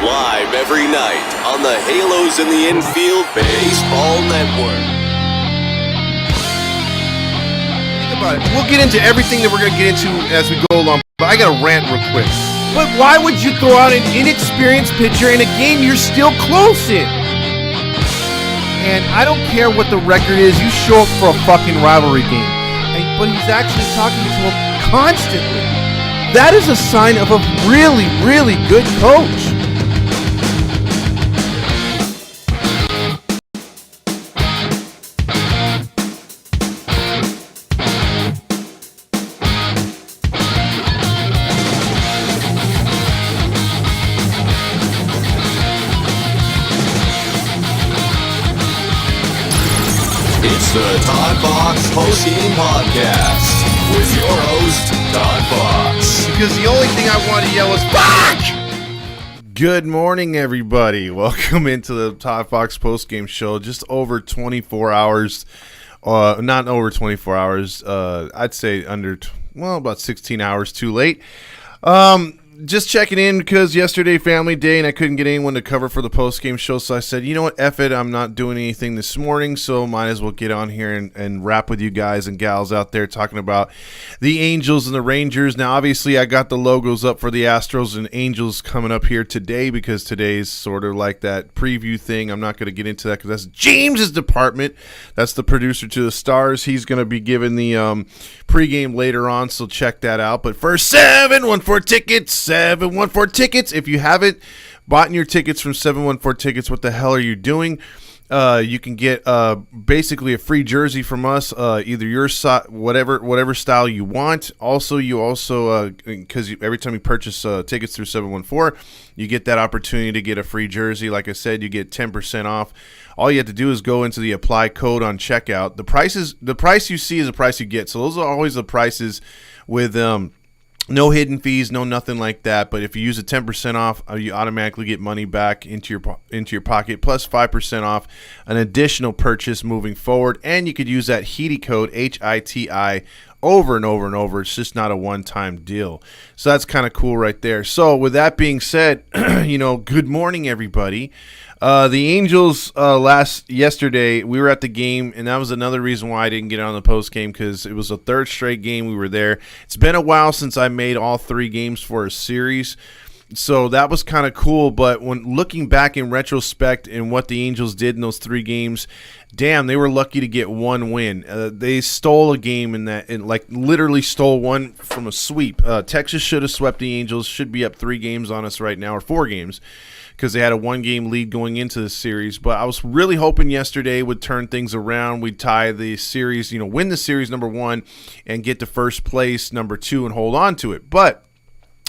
Live every night on the Halos in the Infield Baseball Network. Think about it. We'll get into everything that we're going to get into as we go along, but I got to rant real quick. But why would you throw out an inexperienced pitcher in a game you're still close in? And I don't care what the record is. You show up for a fucking rivalry game. But he's actually talking to him constantly. That is a sign of a really, really good coach. It's the ToddFox postgame podcast with your host, ToddFox. Because the only thing I want to yell is fuck! Good morning, everybody. Welcome into the ToddFox postgame show. Just over 24 hours. Not over 24 hours. I'd say about 16 hours too late. Just checking in because yesterday family day and I couldn't get anyone to cover for the post-game show, so I said, you know what, F it, I'm not doing anything this morning, so might as well get on here and rap with you guys and gals out there talking about the Angels and the Rangers. Now, obviously, I got the logos up for the Astros and Angels coming up here today because today's sort of like that preview thing. I'm not going to get into that because that's James's department. That's the producer to the Stars. He's going to be giving the pregame later on, so check that out. But first, 714 tickets. 714 tickets. If you haven't bought your tickets from 714 tickets, what the hell are you doing? You can get basically a free jersey from us, either your whatever style you want. Also, because every time you purchase tickets through 714, you get that opportunity to get a free jersey. Like I said, you get 10% off. All you have to do is go into the apply code on checkout. The price you see is the price you get. So those are always the prices with no hidden fees, no nothing like that. But if you use a 10% off, you automatically get money back into your pocket, plus 5% off an additional purchase moving forward. And you could use that HITI code, HITI, over and over and over. It's just not a one-time deal. So that's kind of cool right there. So with that being said, good morning, everybody. The Angels yesterday, we were at the game, and that was another reason why I didn't get on the post game, because it was a third straight game we were there. It's been a while since I made all three games for a series, so that was kind of cool. But when looking back in retrospect and what the Angels did in those three games, damn, they were lucky to get one win. They stole a game literally stole one from a sweep. Texas should have swept the Angels, should be up 3 games on us right now, or 4 games. Because they had a 1-game lead going into the series. But I was really hoping yesterday would turn things around. We'd tie the series, win the series, number 1, and get to first place, number 2, and hold on to it. But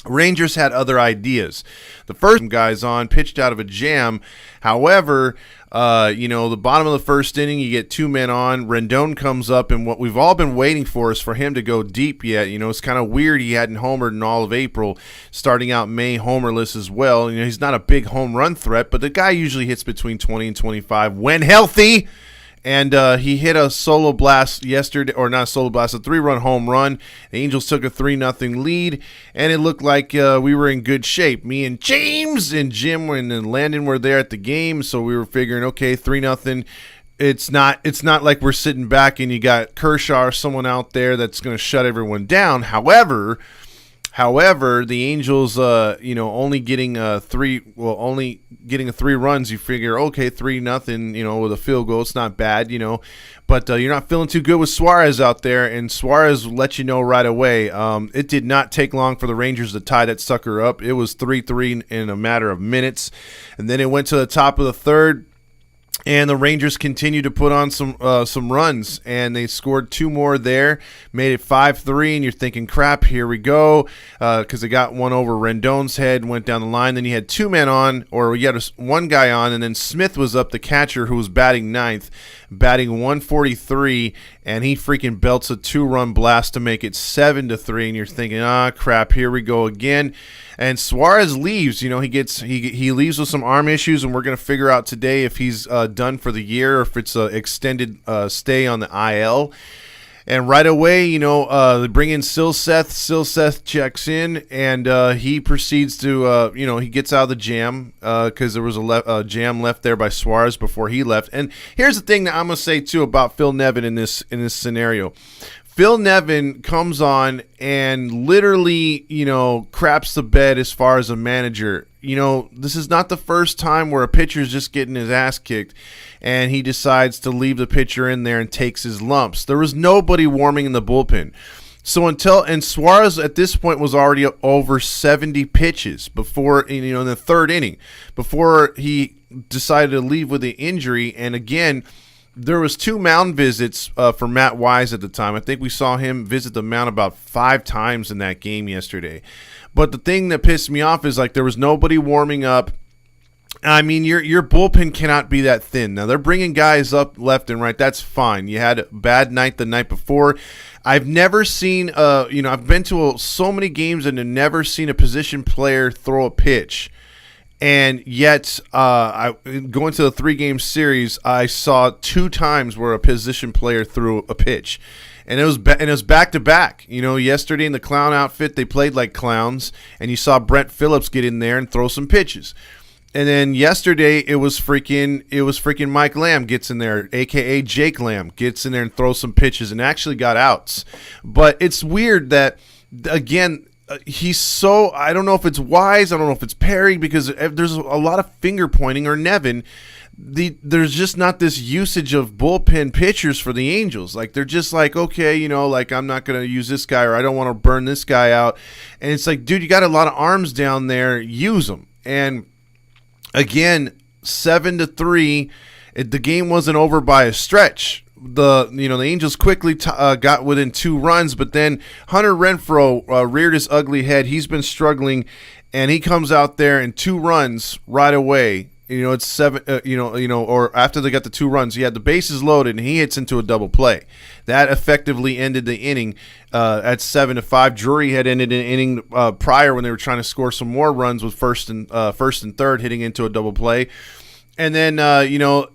Rangers had other ideas. The first guys on pitched out of a jam. However, the bottom of the first inning, you get 2 men on. Rendon comes up, and what we've all been waiting for is for him to go deep yet. It's kind of weird he hadn't homered in all of April, starting out May homerless as well. He's not a big home run threat, but the guy usually hits between 20 and 25 when healthy. And he hit a solo blast yesterday, or not a solo blast, a 3-run home run. The Angels took a 3-0 lead, and it looked like we were in good shape. Me and James and Jim and Landon were there at the game, so we were figuring, okay, 3-0. It's not like we're sitting back and you got Kershaw or someone out there that's going to shut everyone down. However, the Angels, only getting 3 runs, you figure, okay, 3-0, with a field goal, it's not bad, but you're not feeling too good with Suarez out there, and Suarez let you know right away. It did not take long for the Rangers to tie that sucker up. It was 3-3 in a matter of minutes, and then it went to the top of the third. And the Rangers continued to put on some runs, and they scored 2 more there, made it 5-3, and you're thinking, crap, here we go, because they got one over Rendon's head, went down the line. Then you had 2 men on, or you had one guy on, and then Smith was up, the catcher, who was batting 9th, batting 143, and he freaking belts a 2-run blast to make it 7-3, and you're thinking, crap, here we go again. And Suarez leaves. He leaves with some arm issues, and we're going to figure out today if he's done for the year or if it's an extended stay on the IL. And right away, they bring in Silseth. Silseth checks in, and he proceeds to, he gets out of the jam because there was a jam left there by Suarez before he left. And here's the thing that I'm going to say, too, about Phil Nevin in this scenario. Phil Nevin comes on and literally, craps the bed as far as a manager. This is not the first time where a pitcher's just getting his ass kicked and he decides to leave the pitcher in there and takes his lumps. There was nobody warming in the bullpen. And Suarez at this point was already over 70 pitches before, in the third inning, before he decided to leave with the injury. And again, there was 2 mound visits for Matt Wise at the time. I think we saw him visit the mound about 5 times in that game yesterday. But the thing that pissed me off is there was nobody warming up. I mean, your bullpen cannot be that thin. Now, they're bringing guys up left and right. That's fine. You had a bad night the night before. I've never seen, I've been to so many games and have never seen a position player throw a pitch. And yet, going to the 3-game series, I saw 2 times where a position player threw a pitch. And it was back to back. Yesterday in the clown outfit, they played like clowns, and you saw Brent Phillips get in there and throw some pitches. And then yesterday, it was freaking Mike Lamb gets in there, aka Jake Lamb, gets in there and throws some pitches and actually got outs. But it's weird that, again, he's so, I don't know if it's Wise, I don't know if it's Perry, because there's a lot of finger pointing, or Nevin. There's just not this usage of bullpen pitchers for the Angels. They're just okay, I'm not going to use this guy, or I don't want to burn this guy out. And it's dude, you got a lot of arms down there, use them. And again, 7-3, the game wasn't over by a stretch. The Angels quickly got within 2 runs, but then Hunter Renfroe reared his ugly head. He's been struggling, and he comes out there in 2 runs right away. It's 7. Or after they got the 2 runs, he had the bases loaded, and he hits into a double play. That effectively ended the inning at 7-5. Drury had ended an inning prior when they were trying to score some more runs with first and third, hitting into a double play. And then,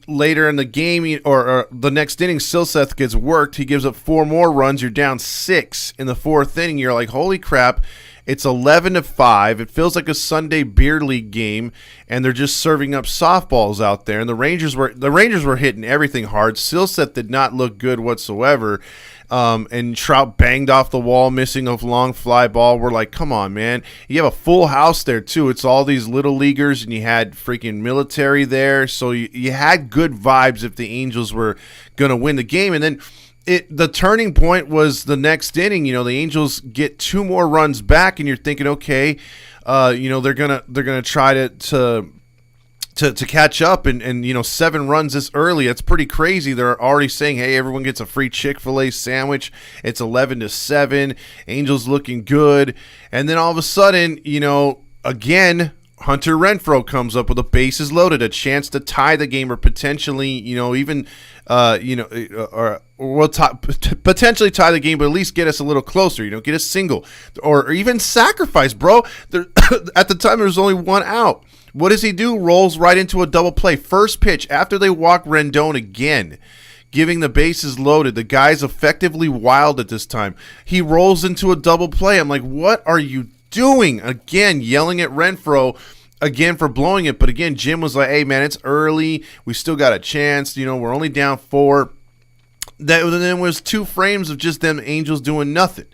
later in the game, or the next inning, Silseth gets worked. He gives up 4 more runs. You're down 6 in the 4th inning. You're like, holy crap. It's 11-5. It feels like a Sunday beer league game, and they're just serving up softballs out there. And the Rangers were hitting everything hard. Silseth did not look good whatsoever. And Trout banged off the wall, missing a long fly ball. We're like, come on, man. You have a full house there, too. It's all these little leaguers, and you had freaking military there. So you had good vibes if the Angels were going to win the game. And then the turning point was the next inning. The Angels get 2 more runs back, and you're thinking, okay, they're gonna try to catch up, and 7 runs this early. That's pretty crazy. They're already saying, hey, everyone gets a free Chick-fil-A sandwich. It's 11-7. Angels looking good, and then all of a sudden, again, Hunter Renfroe comes up with a bases loaded, a chance to tie the game, or potentially, potentially tie the game, but at least get us a little closer. Get a single, or even sacrifice, bro. At the time, there was only 1 out. What does he do? Rolls right into a double play. First pitch after they walk Rendon again, giving the bases loaded. The guy's effectively wild at this time. He rolls into a double play. I'm like, what are you doing? Again, yelling at Renfroe again for blowing it. But again, Jim was like, hey, man, it's early. We still got a chance. We're only down 4. Then was 2 frames of just them Angels doing nothing.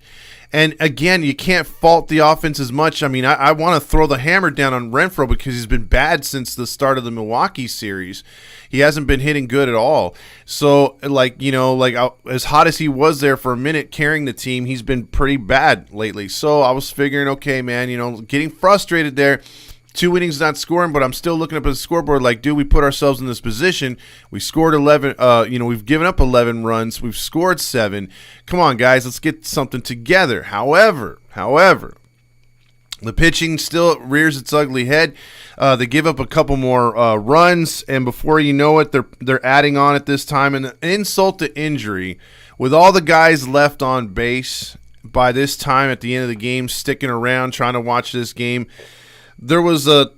And again, you can't fault the offense as much. I mean, I want to throw the hammer down on Renfroe because he's been bad since the start of the Milwaukee series. He hasn't been hitting good at all. So, as hot as he was there for a minute carrying the team, he's been pretty bad lately. So I was figuring, okay, man, getting frustrated there. 2 innings not scoring, but I'm still looking up at the scoreboard like, dude, we put ourselves in this position. We scored 11, we've given up 11 runs. We've scored 7. Come on, guys, let's get something together. However, the pitching still rears its ugly head. They give up a couple more runs, and before you know it, they're adding on at this time. And insult to injury, with all the guys left on base by this time at the end of the game, sticking around, trying to watch this game, there was in the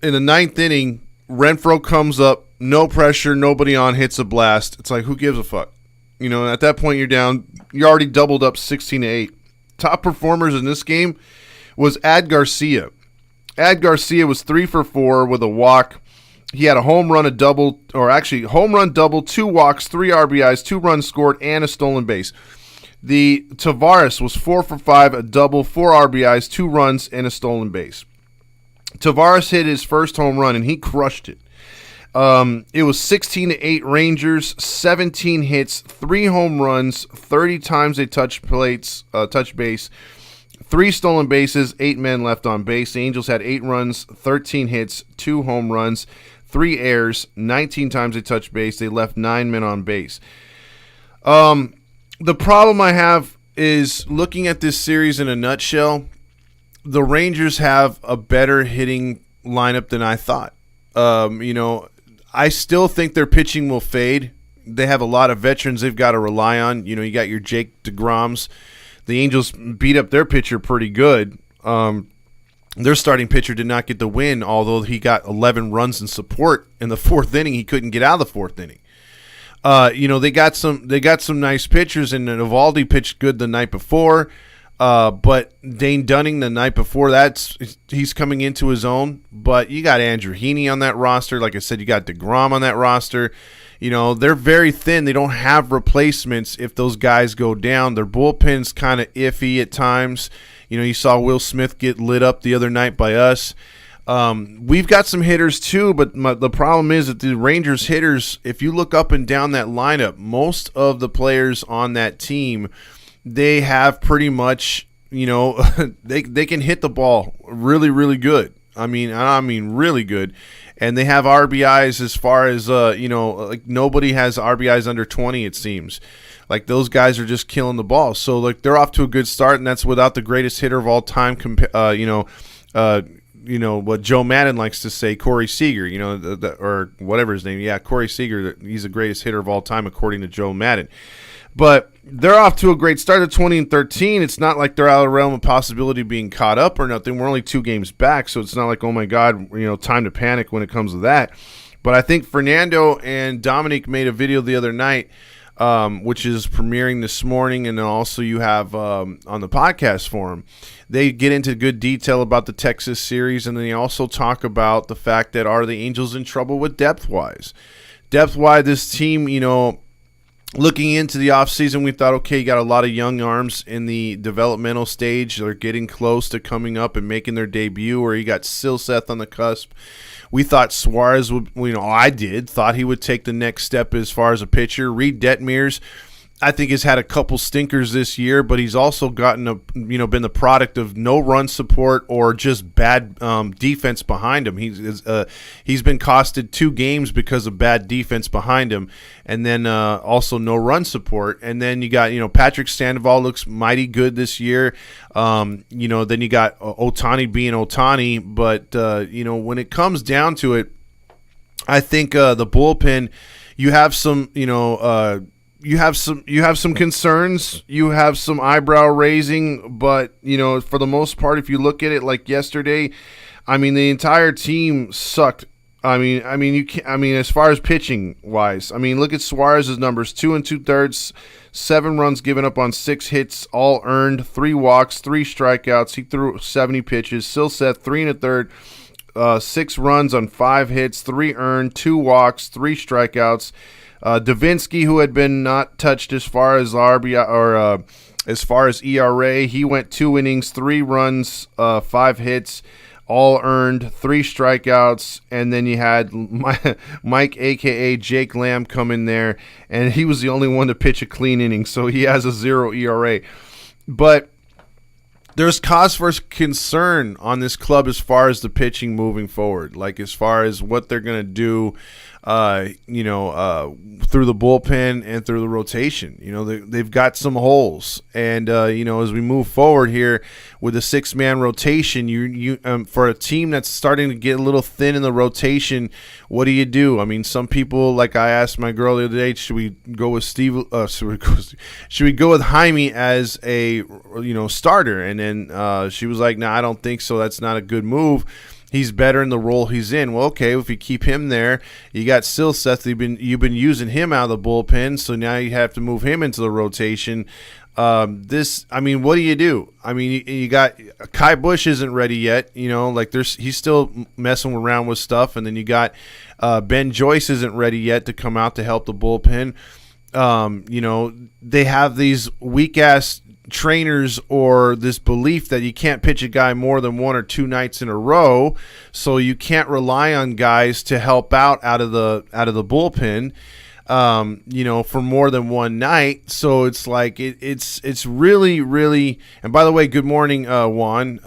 9th inning, Renfroe comes up, no pressure, nobody on, hits a blast. It's like, who gives a fuck? At that point, you're already doubled up 16-8. Top performers in this game was Ad Garcia. Ad Garcia was 3 for 4 with a walk. He had a home run, home run, double, 2 walks, 3 RBIs, 2 runs scored, and a stolen base. The Tavares was 4 for 5, a double, 4 RBIs, 2 runs, and a stolen base. Tavares hit his first home run, and he crushed it. It was 16-8 Rangers, 17 hits, 3 home runs, 30 times they touched base, 3 stolen bases, 8 men left on base. The Angels had 8 runs, 13 hits, 2 home runs, 3 errors, 19 times they touched base. They left 9 men on base. The problem I have is looking at this series in a nutshell, the Rangers have a better hitting lineup than I thought. I still think their pitching will fade. They have a lot of veterans they've got to rely on. You got your Jake DeGroms. The Angels beat up their pitcher pretty good. Their starting pitcher did not get the win, although he got 11 runs in support in the 4th inning. He couldn't get out of the 4th inning. They got some nice pitchers, and Eovaldi pitched good the night before. But Dane Dunning the night before he's coming into his own. But you got Andrew Heaney on that roster. Like I said, you got DeGrom on that roster. They're very thin. They don't have replacements if those guys go down. Their bullpen's kind of iffy at times. You saw Will Smith get lit up the other night by us. We've got some hitters too, but the problem is that the Rangers hitters, if you look up and down that lineup, most of the players on that team, they have pretty much, they can hit the ball really, really good. I mean really good. And they have RBIs as far as, like nobody has RBIs under 20, it seems. Like those guys are just killing the ball. So like they're off to a good start, and that's without the greatest hitter of all time, what Joe Madden likes to say, Corey Seager, or whatever his name. Yeah, Corey Seager, he's the greatest hitter of all time according to Joe Madden. But they're off to a great start at 20-13. It's not like they're out of the realm of possibility of being caught up or nothing. We're only 2 games back, so it's not like, oh my God, time to panic when it comes to that. But I think Fernando and Dominic made a video the other night, which is premiering this morning, and then also you have on the podcast forum. They get into good detail about the Texas series, and then they also talk about the fact that are the Angels in trouble with depth-wise. Depth-wise, this team, looking into the offseason, we thought, okay, you got a lot of young arms in the developmental stage. They're getting close to coming up and making their debut, or you got Silseth on the cusp. We thought Suarez would, thought he would take the next step as far as a pitcher. Reed Detmers, I think, has had a couple stinkers this year, but he's also gotten been the product of no run support or just bad defense behind him. He's been costed 2 games because of bad defense behind him, and then also no run support. And then you got Patrick Sandoval looks mighty good this year. Then you got Ohtani being Ohtani, but when it comes down to it, I think the bullpen, you have some You have some concerns. You have some eyebrow raising, but for the most part, if you look at it like yesterday, the entire team sucked. As far as pitching wise, look at Suarez's numbers: 2 2/3, 7 runs given up on 6 hits, all earned, 3 walks, 3 strikeouts. He threw 70 pitches. Silseth 3 1/3, 6 runs on 5 hits, 3 earned, 2 walks, 3 strikeouts. Davinsky, who had been not touched as far as RBI or as far as ERA, he went 2 innings, 3 runs, 5 hits, all earned, 3 strikeouts, and then you had Mike, a.k.a. Jake Lamb, come in there, and he was the only one to pitch a clean inning, so he has a 0 ERA. But there's cause for concern on this club as far as the pitching moving forward, like as far as what they're going to do through the bullpen and through the rotation. They've got some holes, and as we move forward here with a 6-man rotation, you for a team that's starting to get a little thin in the rotation, what do you do? Some people, like I asked my girl the other day, should we go with should we go with Jaime as a starter? And then she was like, "No, I don't think so. That's not a good move." he's better in the role he's in. Well, okay, if you keep him there, you got Silseth. You've been using him out of the bullpen, so now you have to move him into the rotation. What do you do? I mean, you got Kai Bush isn't ready yet. He's still messing around with stuff, and then you got Ben Joyce isn't ready yet to come out to help the bullpen. They have these weak ass trainers or this belief that you can't pitch a guy more than 1 or 2 nights in a row, so you can't rely on guys to help out of the bullpen. For more than one night. So it's like it's really, really. And by the way, good morning, Juan.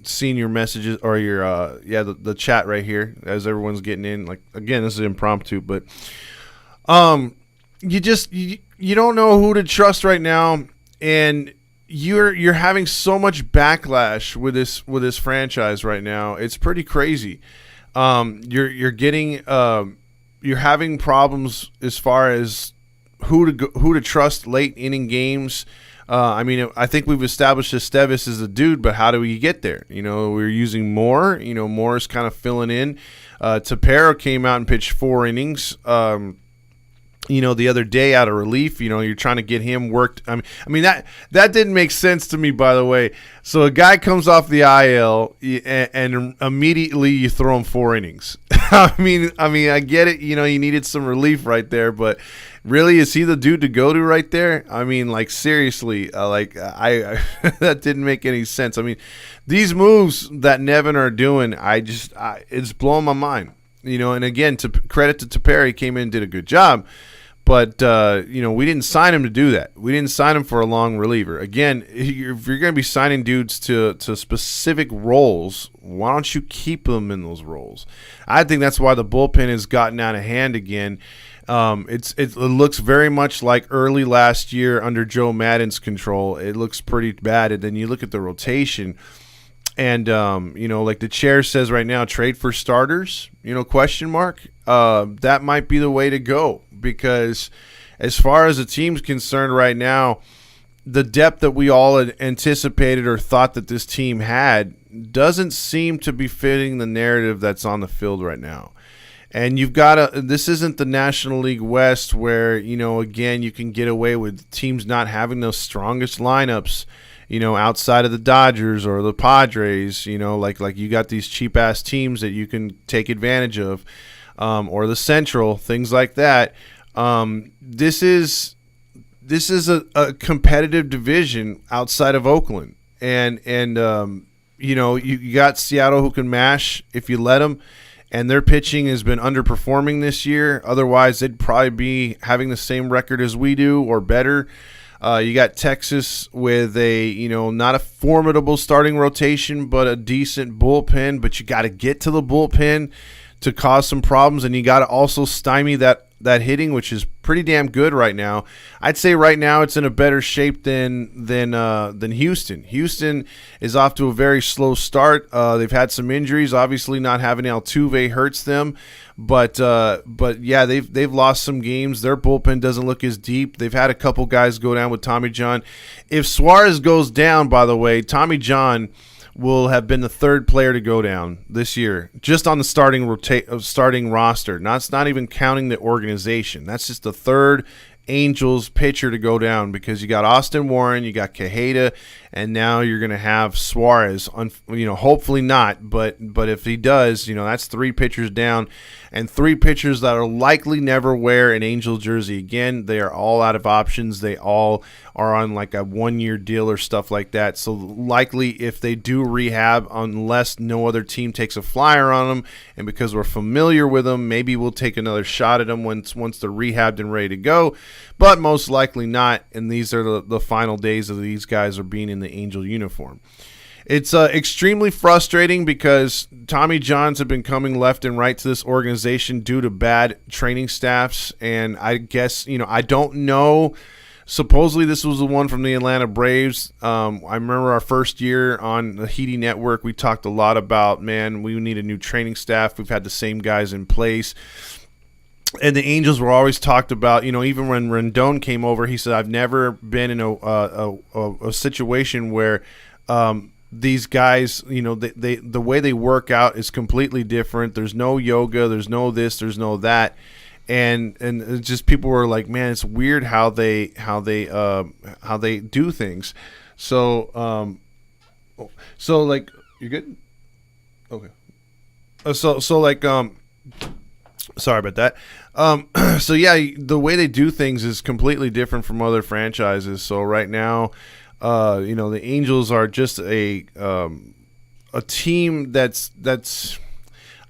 Seeing your messages or your the chat right here as everyone's getting in. Like, again, this is impromptu, but you don't know who to trust right now, and you're having so much backlash with this franchise right now. It's pretty crazy. You're getting you're having problems as far as who to trust late inning games. I think we've established Esteves is a dude, but how do we get there? We're using Moore. Moore's kind of filling in. Tapera came out and pitched 4 innings. The other day out of relief. You're trying to get him worked. I mean that didn't make sense to me, by the way. So a guy comes off the IL and immediately you throw him 4 innings. I mean, I get it. You needed some relief right there, but really, is he the dude to go to right there? I mean, like, seriously, I that didn't make any sense. I mean, these moves that Nevin are doing, it's blowing my mind. And again, credit to Tapera, he came in and did a good job. But, we didn't sign him to do that. We didn't sign him for a long reliever. Again, if you're going to be signing dudes to specific roles, why don't you keep them in those roles? I think that's why the bullpen has gotten out of hand again. It looks very much like early last year under Joe Madden's control. It looks pretty bad. And then you look at the rotation. And, like the chair says right now, trade for starters, question mark. That might be the way to go, because as far as the team's concerned right now, the depth that we all had anticipated or thought that this team had doesn't seem to be fitting the narrative that's on the field right now. And this isn't the National League West where, again, you can get away with teams not having those strongest lineups, outside of the Dodgers or the Padres, like you got these cheap ass teams that you can take advantage of, or the Central, things like that. This is a competitive division outside of Oakland, and you got Seattle who can mash if you let them, and their pitching has been underperforming this year. Otherwise, they'd probably be having the same record as we do or better. You got Texas with not a formidable starting rotation, but a decent bullpen. But you got to get to the bullpen to cause some problems, and you got to also stymie that hitting, which is pretty damn good right now. I'd say right now it's in a better shape than Houston. Houston is off to a very slow start. They've had some injuries. Obviously, not having Altuve hurts them, but yeah, they've lost some games. Their bullpen doesn't look as deep. They've had a couple guys go down with Tommy John. If Suarez goes down, by the way, Tommy John will have been the 3rd player to go down this year, just on the starting roster. That's not even counting the organization. That's just the 3rd Angels pitcher to go down, because you got Austin Warren, you got Quijada, and now you're going to have Suarez. Hopefully not, but if he does, that's 3 pitchers down, and 3 pitchers that are likely never wear an Angel jersey again. They are all out of options. They all are on like a 1-year deal or stuff like that. So likely, if they do rehab, unless no other team takes a flyer on them, and because we're familiar with them, maybe we'll take another shot at them once they're rehabbed and ready to go. But most likely not, and these are the final days of these guys are being in the Angel uniform. It's extremely frustrating because Tommy Johns have been coming left and right to this organization due to bad training staffs, and I guess, I don't know. Supposedly this was the one from the Atlanta Braves. I remember our first year on the Heedy Network, we talked a lot about, man, we need a new training staff. We've had the same guys in place. And the Angels were always talked about, even when Rendon came over, he said, I've never been in a situation where these guys, the way they work out is completely different. There's no yoga, there's no this, there's no that, and it's just people were like, man, it's weird how they do things. So like, you're good. Okay. Sorry about that. So yeah, the way they do things is completely different from other franchises. So right now, the Angels are just a team that's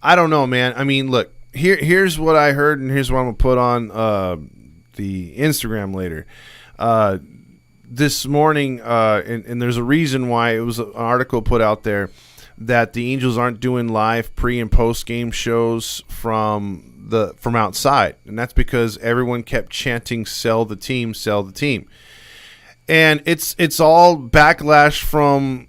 I don't know, man. I mean, look, here's what I heard, and here's what I'm gonna put on the Instagram later. This morning, and there's a reason why. It was an article put out there that the Angels aren't doing live pre and post game shows from outside, and that's because everyone kept chanting "Sell the team, sell the team," and it's all backlash from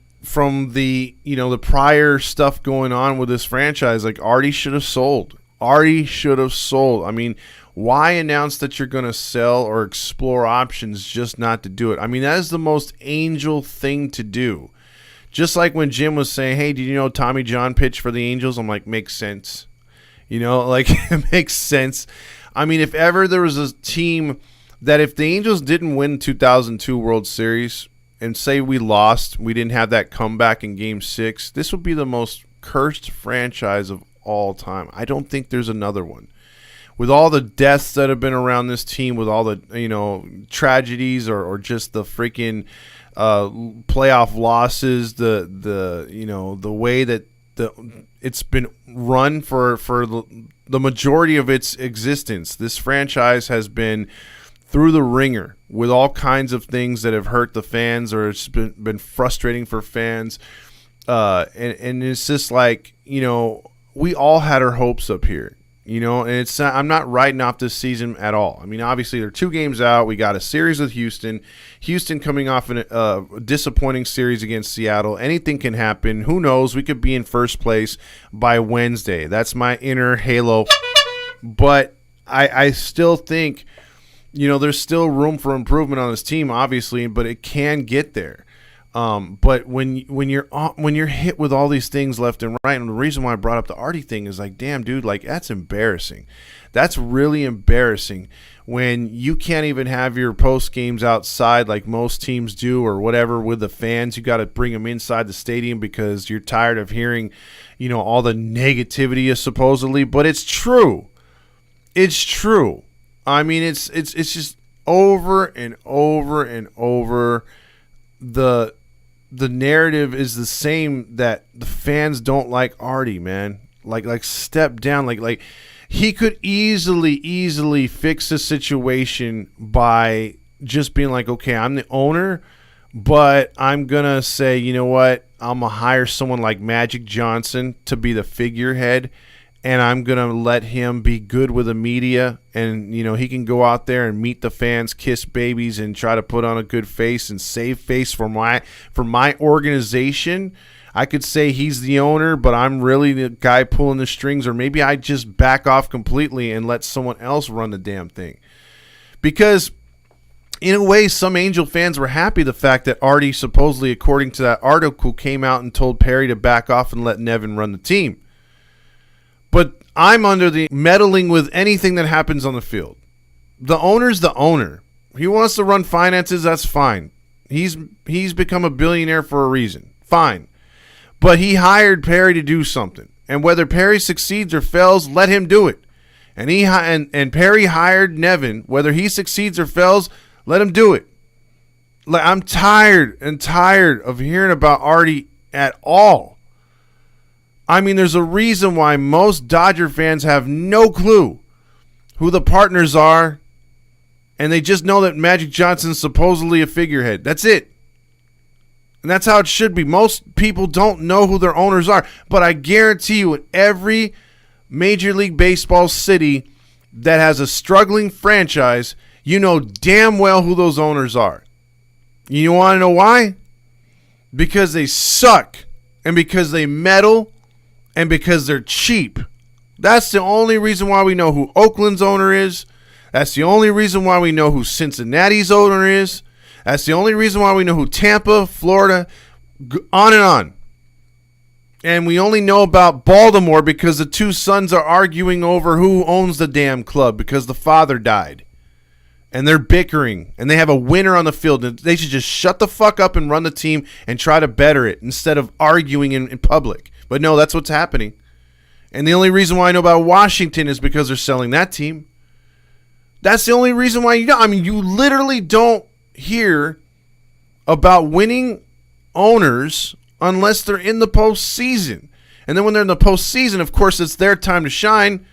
the the prior stuff going on with this franchise. Like, Artie should have sold. I mean, why announce that you're going to sell or explore options just not to do it? I mean, that is the most Angel thing to do. Just like when Jim was saying, hey, did you know Tommy John pitched for the Angels? I'm like, makes sense. It makes sense. I mean, if ever there was a team that if the Angels didn't win 2002 World Series and say we lost, we didn't have that comeback in Game 6, this would be the most cursed franchise of all time. I don't think there's another one. With all the deaths that have been around this team, with all the tragedies or just the freaking playoff losses, the way that it's been run for the majority of its existence, this franchise has been through the ringer with all kinds of things that have hurt the fans, or it's been frustrating for fans, and it's just like, we all had our hopes up here. And it's not, I'm not writing off this season at all. I mean, obviously they're 2 games out. We got a series with Houston. Houston coming off a disappointing series against Seattle. Anything can happen. Who knows? We could be in first place by Wednesday. That's my inner Halo. But I still think, there's still room for improvement on this team, obviously, but it can get there. But when you're hit with all these things left and right, and the reason why I brought up the Artie thing is like, damn, dude, like, that's embarrassing. That's really embarrassing when you can't even have your post games outside like most teams do, or whatever, with the fans. You got to bring them inside the stadium because you're tired of hearing, all the negativity supposedly. But it's true. It's true. I mean, it's just over and over and over. The narrative is the same, that the fans don't like Artie, man. Like step down. Like he could easily fix the situation by just being like, okay, I'm the owner, but I'm gonna say, you know what? I'm gonna hire someone like Magic Johnson to be the figurehead, and I'm gonna let him be good with the media, and he can go out there and meet the fans, kiss babies, and try to put on a good face and save face for my organization. I could say he's the owner, but I'm really the guy pulling the strings, or maybe I just back off completely and let someone else run the damn thing. Because in a way, some Angel fans were happy the fact that Artie, supposedly, according to that article, came out and told Perry to back off and let Nevin run the team. But I'm under the meddling with anything that happens on the field. The owner's the owner. He wants to run finances, that's fine. He's become a billionaire for a reason. Fine. But he hired Perry to do something. And whether Perry succeeds or fails, let him do it. And Perry hired Nevin. Whether he succeeds or fails, let him do it. Like, I'm tired of hearing about Artie at all. I mean, there's a reason why most Dodger fans have no clue who the partners are, and they just know that Magic Johnson's supposedly a figurehead. That's it. And that's how it should be. Most people don't know who their owners are. But I guarantee you, in every Major League Baseball city that has a struggling franchise, you know damn well who those owners are. You want to know why? Because they suck, and because they meddle, and because they're cheap. That's the only reason why we know who Oakland's owner is. That's the only reason why we know who Cincinnati's owner is. That's the only reason why we know who Tampa, Florida, On and on. And we only know about Baltimore because the two sons are arguing over who owns the damn club because the father died. And they're bickering. And they have a winner on the field. They should just shut the fuck up and run the team and try to better it instead of arguing in public. But no, that's what's happening. And the only reason why I know about Washington is because they're selling that team. That's the only reason why you don't. I mean, you literally don't hear about winning owners unless they're in the postseason. And then when they're in the postseason, of course, it's their time to shine.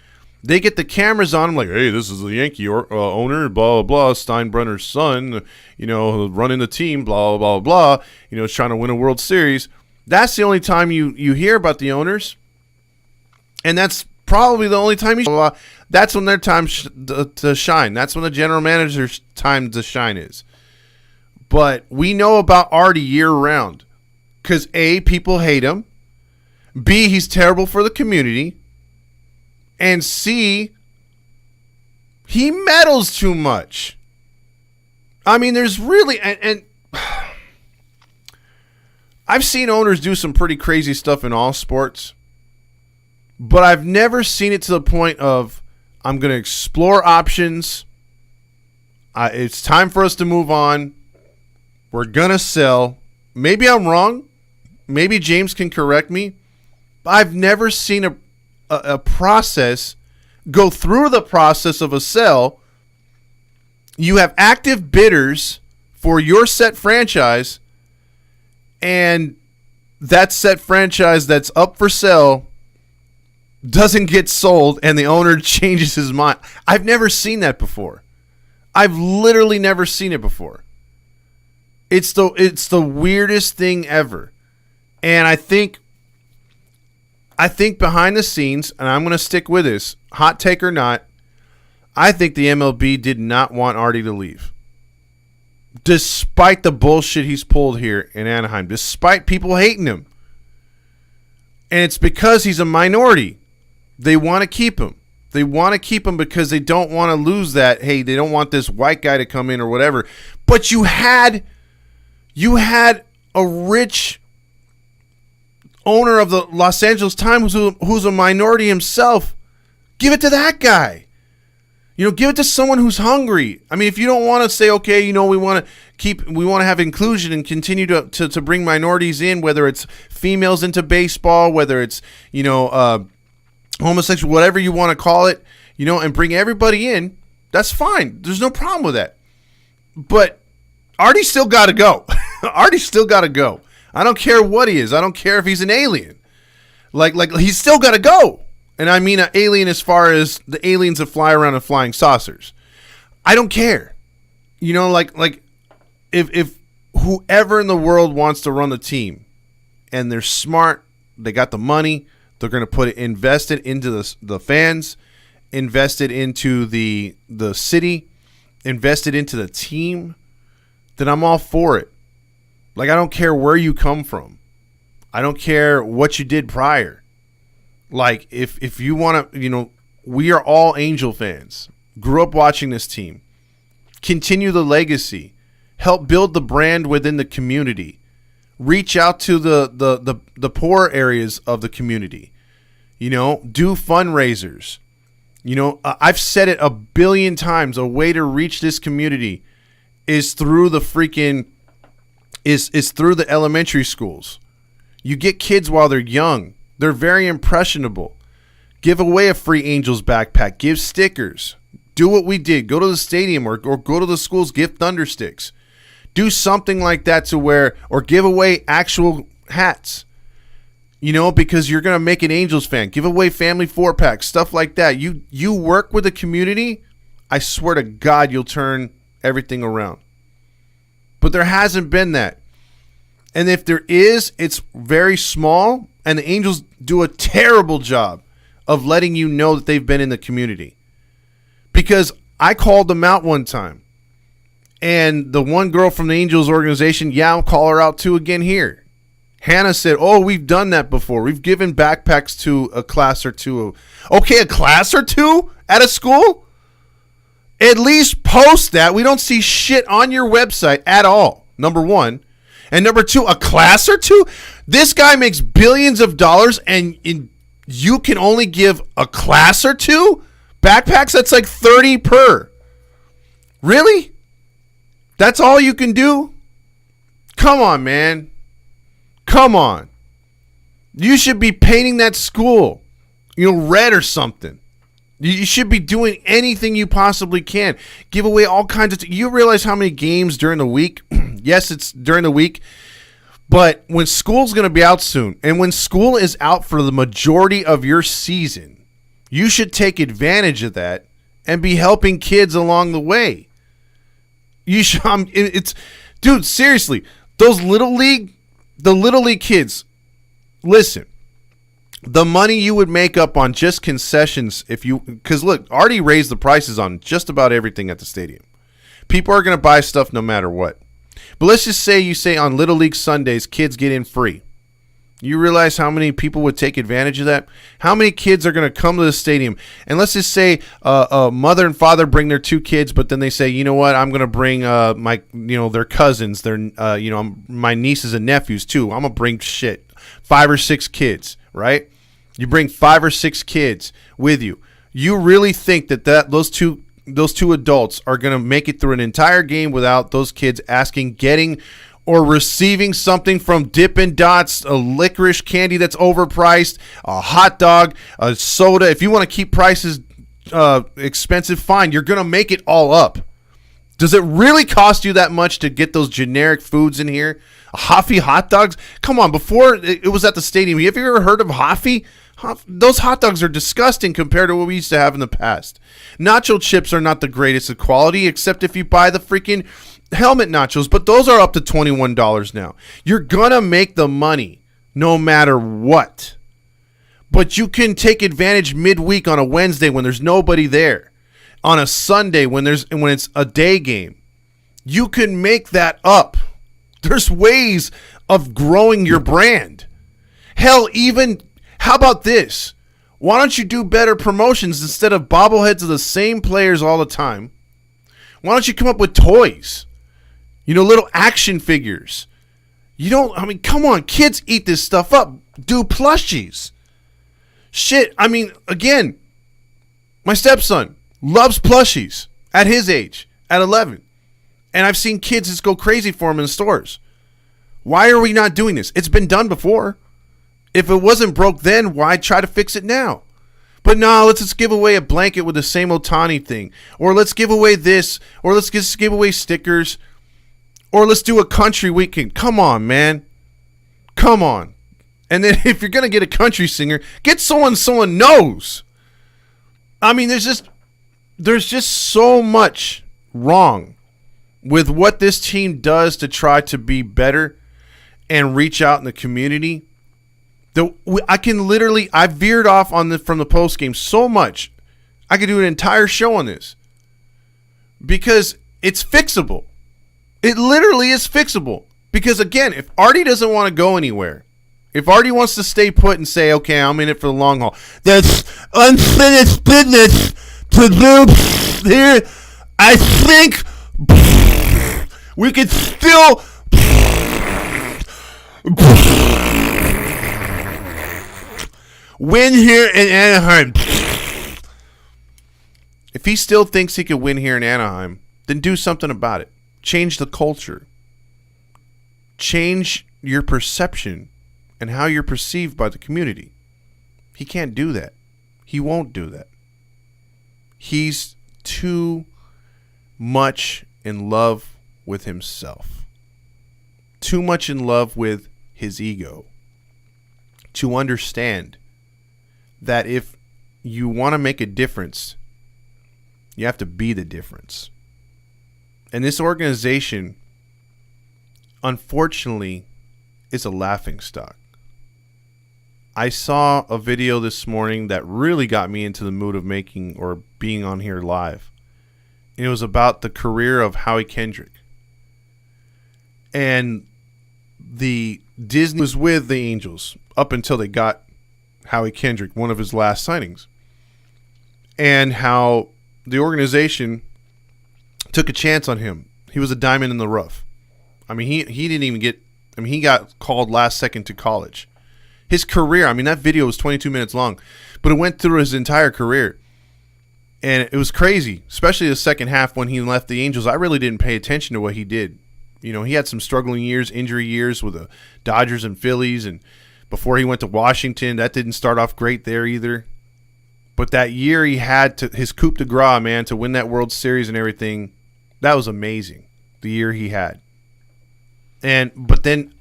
They get the cameras on them like, hey, this is the Yankee owner, blah, blah, blah, Steinbrenner's son, running the team, blah, blah, blah, blah, is trying to win a World Series. That's the only time you hear about the owners. And that's probably the only time that's when their time to shine. That's when the general manager's time to shine is. But we know about Artie year round. Because A, people hate him. B, he's terrible for the community. And C, he meddles too much. I mean, there's really... And I've seen owners do some pretty crazy stuff in all sports. But I've never seen it to the point of, I'm going to explore options. It's time for us to move on. We're going to sell. Maybe I'm wrong. Maybe James can correct me. But I've never seen a process go through the process of a sell. You have active bidders for your set franchise, and that set franchise that's up for sale doesn't get sold, and the owner changes his mind. I've never seen that before. I've literally never seen it before. It's the weirdest thing ever. And I think behind the scenes, and I'm going to stick with this, hot take or not, I think the MLB did not want Artie to leave. Despite the bullshit he's pulled here in Anaheim, despite people hating him. And it's because he's a minority. They want to keep him. They want to keep him because they don't want to lose that. Hey, they don't want this white guy to come in or whatever. But you had a rich owner of the Los Angeles Times who's a minority himself. Give it to that guy. Give it to someone who's hungry. I mean, if you don't want to say, okay, we want to have inclusion and continue to bring minorities in, whether it's females into baseball, whether it's, homosexual, whatever you want to call it, and bring everybody in, that's fine. There's no problem with that. But Artie's still got to go. Artie's still got to go. I don't care what he is. I don't care if he's an alien. Like he's still got to go. And I mean an alien as far as the aliens that fly around in flying saucers. I don't care. If whoever in the world wants to run the team and they're smart, they got the money, they're going to invest it into the fans, invest it into the city, invest it into the team, then I'm all for it. I don't care where you come from. I don't care what you did prior. If you want to, we are all Angel fans. Grew up watching this team. Continue the legacy. Help build the brand within the community. Reach out to the poor areas of the community. Do fundraisers. I've said it a billion times. A way to reach this community is through the through the elementary schools. You get kids while they're young. They're very impressionable. Give away a free Angels backpack. Give stickers. Do what we did. Go to the stadium or go to the schools. Give thunder sticks. Do something like that or give away actual hats. Because you're going to make an Angels fan. Give away family 4-packs, stuff like that. You work with the community, I swear to God, you'll turn everything around. But there hasn't been that. And if there is, it's very small, and the Angels do a terrible job of letting you know that they've been in the community. Because I called them out one time, and the one girl from the Angels organization, I'll call her out too again here. Hannah said, oh, we've done that before. We've given backpacks to a class or two. Okay, a class or two at a school? At least post that. We don't see shit on your website at all, number one. And number two, a class or two? This guy makes billions of dollars and you can only give a class or two? Backpacks, that's like 30 per. Really? That's all you can do? Come on, man. Come on. You should be painting that school, red or something. You should be doing anything you possibly can. Give away all kinds of... You realize how many games during the week? Yes, it's during the week. But when school's going to be out soon, and when school is out for the majority of your season, you should take advantage of that and be helping kids along the way. You should... dude, seriously, the Little League kids, listen. The money you would make up on just concessions because look, already raised the prices on just about everything at the stadium. People are going to buy stuff no matter what. But let's just say you say on Little League Sundays, kids get in free. You realize how many people would take advantage of that? How many kids are going to come to the stadium? And let's just say mother and father bring their 2 kids, but then they say, you know what, I'm going to bring their cousins, my nieces and nephews too. I'm going to bring 5 or 6 kids, right? You bring 5 or 6 kids with you. You really think that those two adults are going to make it through an entire game without those kids getting or receiving something from Dippin' Dots, a licorice candy that's overpriced, a hot dog, a soda? If you want to keep prices expensive, fine. You're going to make it all up. Does it really cost you that much to get those generic foods in here? Hoffy hot dogs? Come on, before it was at the stadium, have you ever heard of Hoffy? Those hot dogs are disgusting compared to what we used to have in the past. Nacho chips are not the greatest of quality, except if you buy the freaking helmet nachos, but those are up to $21 now. You're going to make the money no matter what. But you can take advantage midweek on a Wednesday when there's nobody there. On a Sunday when it's a day game. You can make that up. There's ways of growing your brand. Hell, even, how about this? Why don't you do better promotions instead of bobbleheads of the same players all the time? Why don't you come up with toys? Little action figures. Come on, kids eat this stuff up. Do plushies. Shit, again, my stepson loves plushies at his age, at 11. And I've seen kids just go crazy for him in stores. Why are we not doing this? It's been done before. If it wasn't broke then, why try to fix it now? But no, let's just give away a blanket with the same Otani thing. Or let's give away this. Or let's just give away stickers. Or let's do a country weekend. Come on, man. Come on. And then if you're going to get a country singer, get someone knows. There's just so much wrong with what this team does to try to be better and reach out in the community. I veered off from the post game so much. I could do an entire show on this because it's fixable. It literally is fixable. Because again, if Artie doesn't want to go anywhere, if Artie wants to stay put and say, okay, I'm in it for the long haul, there's unfinished business to do here. I think we could still win here in Anaheim. If he still thinks he could win here in Anaheim, then do something about it. Change the culture. Change your perception and how you're perceived by the community. He can't do that. He won't do that. He's too much in love with himself. Too much in love with his ego to understand that if you want to make a difference, you have to be the difference. And this organization, unfortunately, is a laughingstock. I saw a video this morning that really got me into the mood of making or being on here live. And it was about the career of Howie Kendrick. And the Disney was with the Angels up until they got Howie Kendrick, one of his last signings. And how the organization took a chance on him. He was a diamond in the rough. I mean, he didn't even get I mean, he got called last second to college. His career, I mean, that video was 22 minutes long, but it went through his entire career. And it was crazy, especially the second half when he left the Angels. I really didn't pay attention to what he did. You know, he had some struggling years, injury years with the Dodgers and Phillies. And before he went to Washington, that didn't start off great there either. But that year he had his coup de grace, man, to win that World Series and everything, that was amazing, the year he had. But then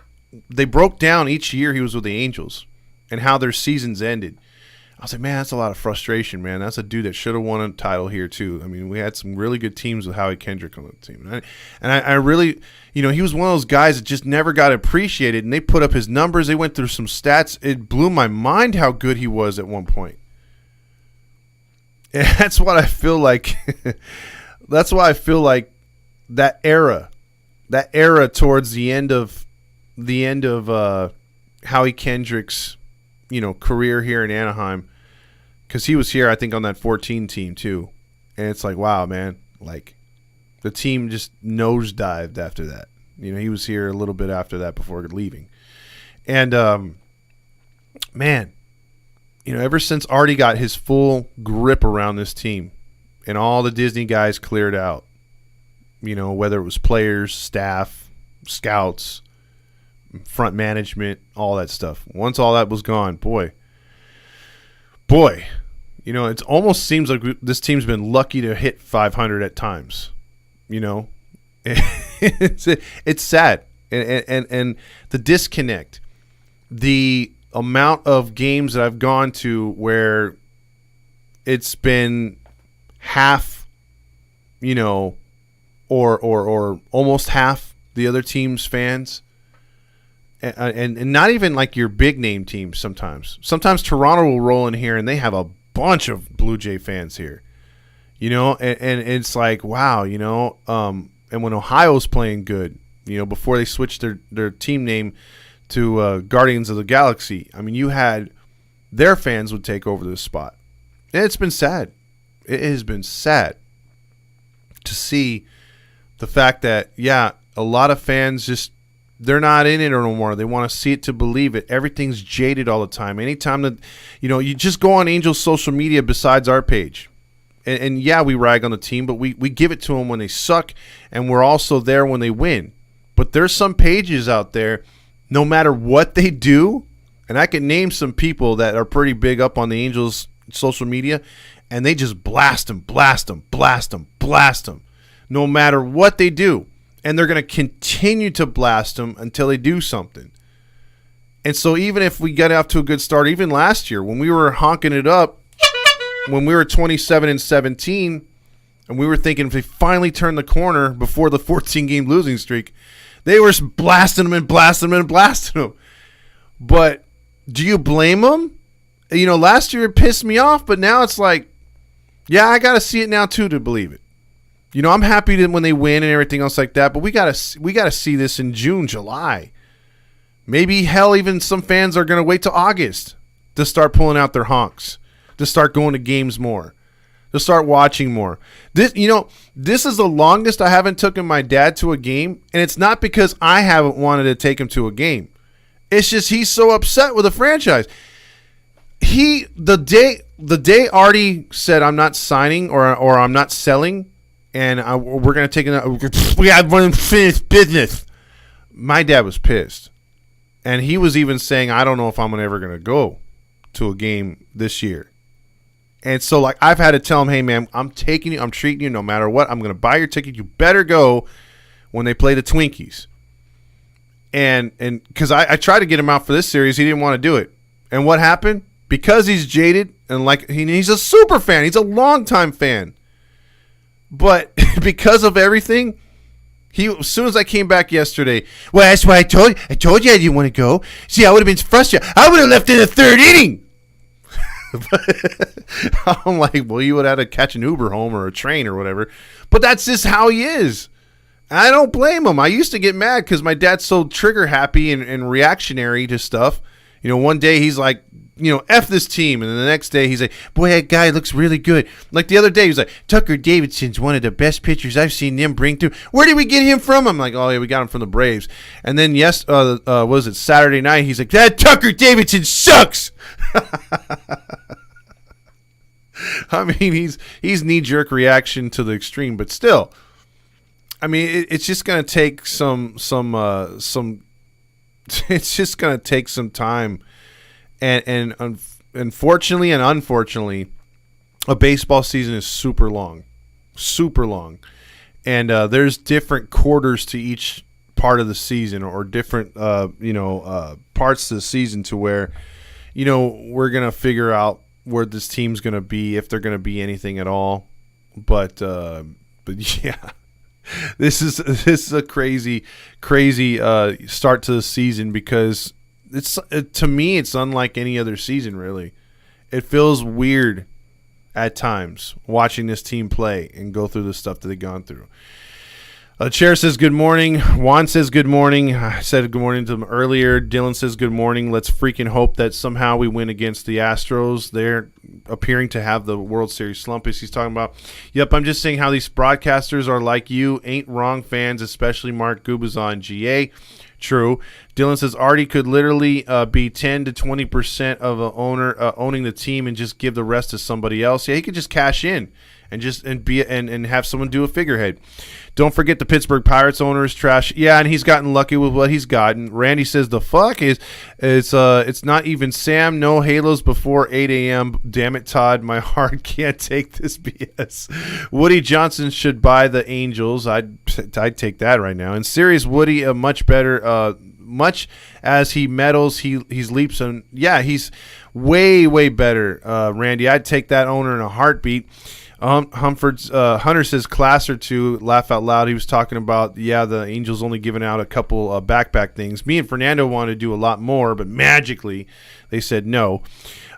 they broke down each year he was with the Angels and how their seasons ended. I was like, man, that's a lot of frustration, man. That's a dude that should have won a title here, too. I mean, we had some really good teams with Howie Kendrick on the team. And I really, you know, he was one of those guys that just never got appreciated. And they put up his numbers. They went through some stats. It blew my mind how good he was at one point. And that's what I feel like. That's why I feel like that era towards the end of Howie Kendrick's, you know, career here in Anaheim, because he was here, I think, on that 14 team too. And it's like, wow, man, like the team just nosedived after that. You know, he was here a little bit after that before leaving. And, man, you know, ever since Artie got his full grip around this team and all the Disney guys cleared out, you know, whether it was players, staff, scouts, front management, all that stuff. Once all that was gone, boy, you know, it almost seems like this team's been lucky to hit 500 at times. You know, it's sad, and the disconnect, the amount of games that I've gone to where it's been half, you know, or almost half the other team's fans. And not even like your big name teams sometimes. Sometimes Toronto will roll in here and they have a bunch of Blue Jay fans here. You know, and it's like, wow, you know, and when Ohio's playing good, you know, before they switched their team name to Guardians of the Galaxy, I mean, you had their fans would take over this spot. And it's been sad. It has been sad to see the fact that, yeah, a lot of fans just, they're not in it no more. They want to see it to believe it. Everything's jaded all the time. Anytime that, you know, you just go on Angels' social media besides our page. And yeah, we rag on the team, but we give it to them when they suck, and we're also there when they win. But there's some pages out there, no matter what they do, and I can name some people that are pretty big up on the Angels' social media, and they just blast them, no matter what they do. And they're going to continue to blast them until they do something. And so even if we get off to a good start, even last year when we were honking it up, when we were 27-17, and we were thinking if they finally turn the corner before the 14-game losing streak, they were blasting them. But do you blame them? You know, last year it pissed me off, but now it's like, yeah, I got to see it now too to believe it. You know, I'm happy that when they win and everything else like that, but we gotta see this in June, July. Maybe, hell, even some fans are going to wait till August to start pulling out their honks, to start going to games more, to start watching more. This is the longest I haven't taken my dad to a game, and it's not because I haven't wanted to take him to a game. It's just he's so upset with the franchise. The day Artie said I'm not signing or I'm not selling, and we're going to take it. We have unfinished business. My dad was pissed. And he was even saying, I don't know if I'm ever going to go to a game this year. And so, like, I've had to tell him, hey, man, I'm taking you. I'm treating you no matter what. I'm going to buy your ticket. You better go when they play the Twinkies. And because I tried to get him out for this series. He didn't want to do it. And what happened? Because he's jaded and like he's a super fan. He's a longtime fan. But because of everything, as soon as I came back yesterday, well, that's why I told you I didn't want to go. See, I would have been frustrated. I would have left in the third inning. I'm like, well, you would have had to catch an Uber home or a train or whatever. But that's just how he is. I don't blame him. I used to get mad because my dad's so trigger happy and reactionary to stuff. You know, one day he's like F this team. And then the next day he's like, boy, that guy looks really good. Like the other day he was like, Tucker Davidson's one of the best pitchers I've seen them bring through. Where did we get him from? I'm like, oh yeah, we got him from the Braves. And then Saturday night? He's like, that Tucker Davidson sucks. I mean, he's knee-jerk reaction to the extreme, but still, I mean, it's just gonna take some. It's just gonna take some time, and unfortunately and unfortunately, a baseball season is super long, and there's different quarters to each part of the season, or different parts of the season to where we're gonna figure out where this team's gonna be, if they're gonna be anything at all. But yeah, this is a crazy start to the season, because to me it's unlike any other season, really. It feels weird at times watching this team play and go through the stuff that they've gone through. Chair says good morning. Juan says good morning. I said good morning to them earlier. Dylan says good morning. Let's freaking hope that somehow we win against the Astros. They're appearing to have the World Series slump, as he's talking about. Yep, I'm just saying how these broadcasters are like you. Ain't wrong, fans, especially Mark Gubazon, GA. True. Dylan says Artie could literally be 10 to 20% of an owner owning the team and just give the rest to somebody else. Yeah, he could just cash in and have someone do a figurehead. Don't forget the Pittsburgh Pirates owner is trash. Yeah, and he's gotten lucky with what he's gotten. Randy says the fuck is it's not even Sam. No Halos before 8 a.m. Damn it, Todd. My heart can't take this BS. Woody Johnson should buy the Angels. I'd take that right now. And serious Woody, a much better. Much as he meddles, he's leaps, and yeah, he's way better. Randy, I'd take that owner in a heartbeat. Hunter says class or two, laugh out loud. He was talking about, the Angels only giving out a couple backpack things. Me and Fernando wanted to do a lot more, but magically they said no.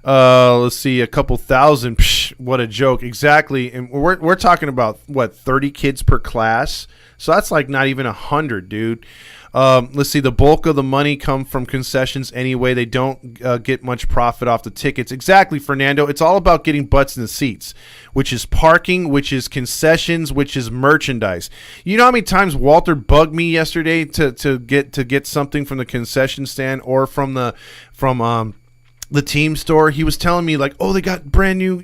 Let's see, a couple thousand. Psh, what a joke. Exactly. And we're talking about, 30 kids per class? So that's like not even 100, dude. Let's see, the bulk of the money come from concessions anyway. They don't get much profit off the tickets. Exactly, Fernando. It's all about getting butts in the seats, which is parking, which is concessions, which is merchandise. You know how many times Walter bugged me yesterday to get something from the concession stand or from the team store? He was telling me, like, oh, they got brand new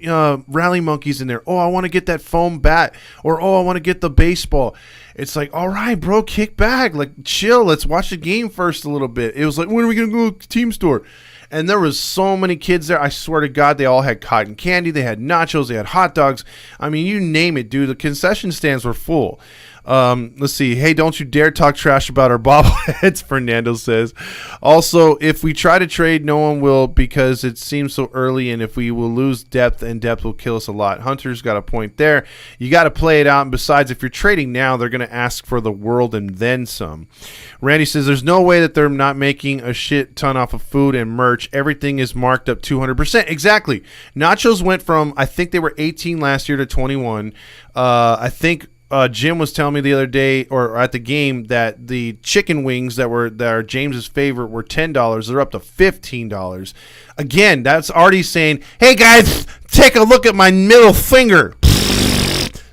rally monkeys in there. Oh, I want to get that foam bat, or oh, I want to get the baseball. It's like, all right, bro, kick back, like, chill. Let's watch the game first a little bit. It was like, when are we gonna go to the team store? And there was so many kids there. I swear to God, they all had cotton candy. They had nachos. They had hot dogs. I mean, you name it, dude. The concession stands were full. Let's see. Hey, don't you dare talk trash about our bobbleheads, Fernando says. Also, if we try to trade, no one will, because it seems so early, and if we will lose depth, and depth will kill us a lot. Hunter's got a point there. You got to play it out, and besides, if you're trading now, they're going to ask for the world and then some. Randy says there's no way that they're not making a shit ton off of food and merch. Everything is marked up 200%. Exactly. Nachos went from, I think they were 18 last year to 21. I think Jim was telling me the other day, or at the game, that the chicken wings that are James's favorite were $10. They're up to $15. Again, that's already saying, hey guys, take a look at my middle finger.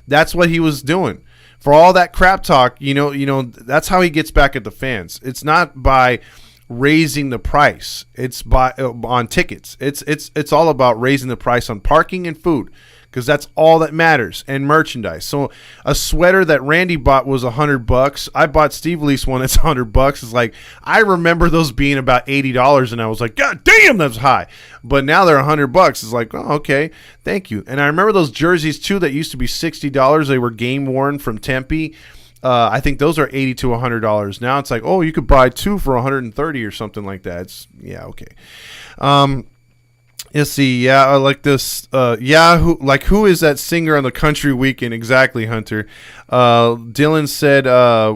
That's what he was doing. For all that crap talk, that's how he gets back at the fans. It's not by raising the price. It's by on tickets. It's all about raising the price on parking and food, because that's all that matters, and merchandise. So a sweater that Randy bought was $100. I bought Steve Lease one that's $100. It's like, I remember those being about $80, and I was like, God damn, that's high. But now they're $100. It's like, oh, okay, thank you. And I remember those jerseys too that used to be $60. They were game worn from Tempe. I think those are $80 to $100 now. It's like, oh, you could buy two for $130 or something like that. It's okay. Let's see. Yeah, I like this. Who is that singer on the country weekend? Exactly, Hunter. Dylan said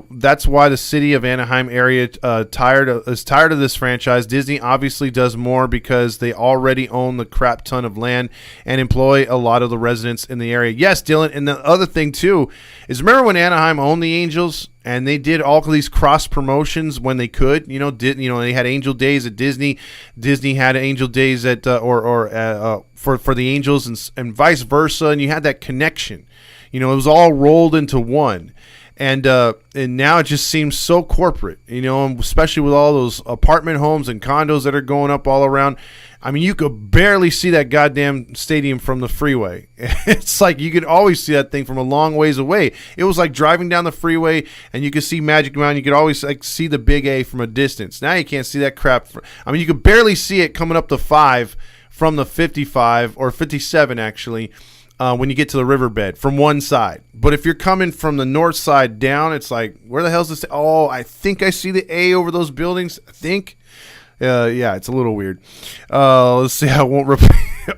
that's why the city of Anaheim area is tired of this franchise. Disney obviously does more because they already own the crap ton of land and employ a lot of the residents in the area. Yes, Dylan. And the other thing too is, remember when Anaheim owned the Angels and they did all of these cross promotions when they could? They had Angel Days at Disney. Disney had Angel Days at for the Angels and vice versa, and you had that connection. It was all rolled into one, and now it just seems so corporate. Especially with all those apartment homes and condos that are going up all around. I mean, you could barely see that goddamn stadium from the freeway. It's like you could always see that thing from a long ways away. It was like driving down the freeway, and you could see Magic Mountain. You could always see the Big A from a distance. Now you can't see that crap. You could barely see it coming up the 5 from the 55 or 57 actually. When you get to the riverbed from one side. But if you're coming from the north side down, it's like, where the hell's this? Oh, I think I see the A over those buildings. I think. Yeah, it's a little weird. Let's see. I won't repeat.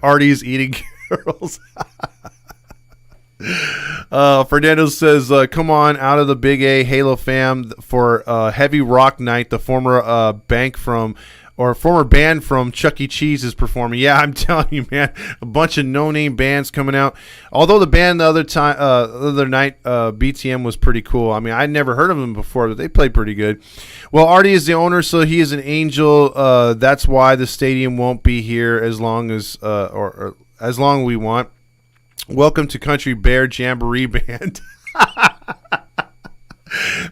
Artie's eating girls. Fernando says, come on out of the Big A Halo fam for Heavy Rock Night. The former former band from Chuck E. Cheese is performing. Yeah, I'm telling you, man, a bunch of no-name bands coming out. Although the band the other night, BTM was pretty cool. I mean, I'd never heard of them before, but they played pretty good. Well, Artie is the owner, so he is an angel. That's why the stadium won't be here as long as or as long as we want. Welcome to Country Bear Jamboree Band.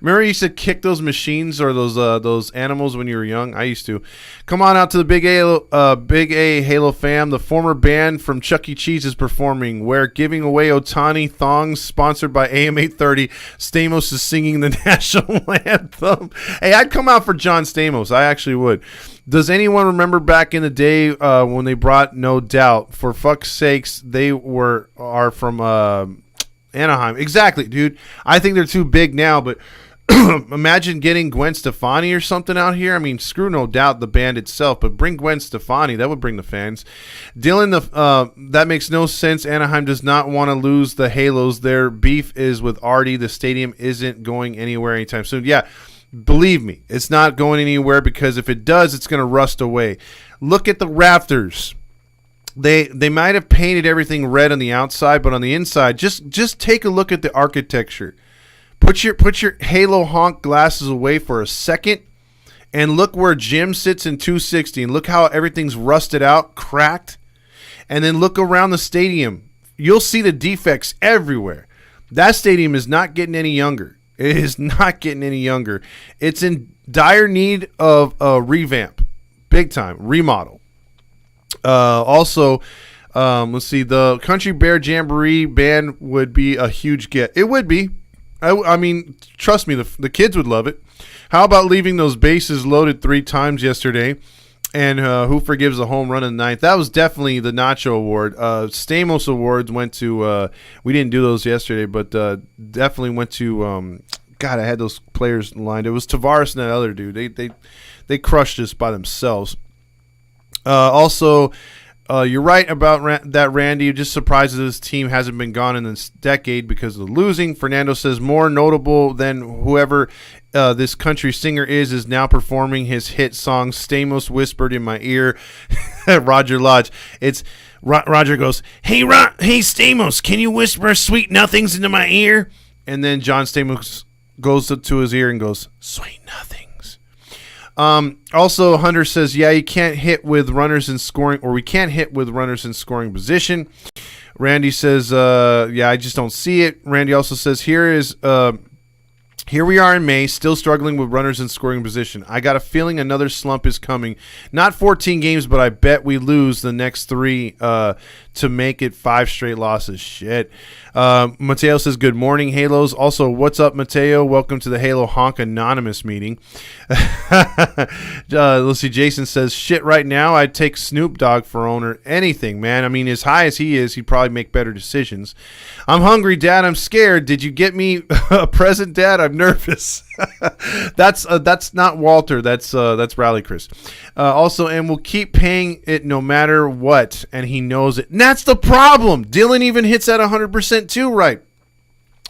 Remember you used to kick those machines or those animals when you were young? I used to. Come on out to the Big A Halo fam. The former band from Chuck E. Cheese is performing. We're giving away Otani thongs, sponsored by AM 830. Stamos is singing the national anthem. Hey, I'd come out for John Stamos. I actually would. Does anyone remember back in the day when they brought No Doubt? For fuck's sakes, they are from Anaheim. Exactly, dude. I think they're too big now, but imagine getting Gwen Stefani or something out here. I mean, screw No Doubt, the band itself, but bring Gwen Stefani. That would bring the fans. Dylan, that makes no sense. Anaheim does not want to lose the Halos. Their beef is with Artie. The stadium isn't going anywhere anytime soon. Yeah, believe me, it's not going anywhere, because if it does, it's going to rust away. Look at the rafters. They might have painted everything red on the outside, but on the inside, just take a look at the architecture. Put your Halo honk glasses away for a second, and look where Jim sits in 260, and look how everything's rusted out, cracked, and then look around the stadium. You'll see the defects everywhere. That stadium is not getting any younger. It is not getting any younger. It's in dire need of a revamp, big time remodel. Also, let's see. The Country Bear Jamboree band would be a huge get. It would be. I mean, trust me, the kids would love it. How about leaving those bases loaded 3 times yesterday? And who forgives a home run in the 9th? That was definitely the Nacho Award. Stamos Awards went to. We didn't do those yesterday, but definitely went to. God, I had those players lined. It was Tavares and that other dude. They crushed us by themselves. Also, you're right about that, Randy. You're just surprised that this team hasn't been gone in this decade because of the losing. Fernando says more notable than whoever this country singer is now performing his hit song Stamos Whispered in My Ear. Roger Lodge. It's Roger goes, hey Stamos, can you whisper sweet nothings into my ear? And then John Stamos goes to his ear and goes, sweet nothings. Also, Hunter says, yeah, you can't hit with runners in scoring, or we can't hit with runners in scoring position. Randy says, yeah, I just don't see it. Randy also says, here we are in May, still struggling with runners in scoring position. I got a feeling another slump is coming. Not 14 games, but I bet we lose the next 3 to make it 5 straight losses. Shit. Mateo says, good morning, Halos. Also, what's up, Mateo? Welcome to the Halo Honk Anonymous meeting. Let's see. Jason says, shit, right now, I'd take Snoop Dogg for owner. Anything, man. I mean, as high as he is, he'd probably make better decisions. I'm hungry, Dad. I'm scared. Did you get me a present, Dad? I'm nervous. That's not Walter. That's Rally Chris. Also, and we'll keep paying it no matter what, and he knows it. And that's the problem. Dylan even hits at 100% too, right?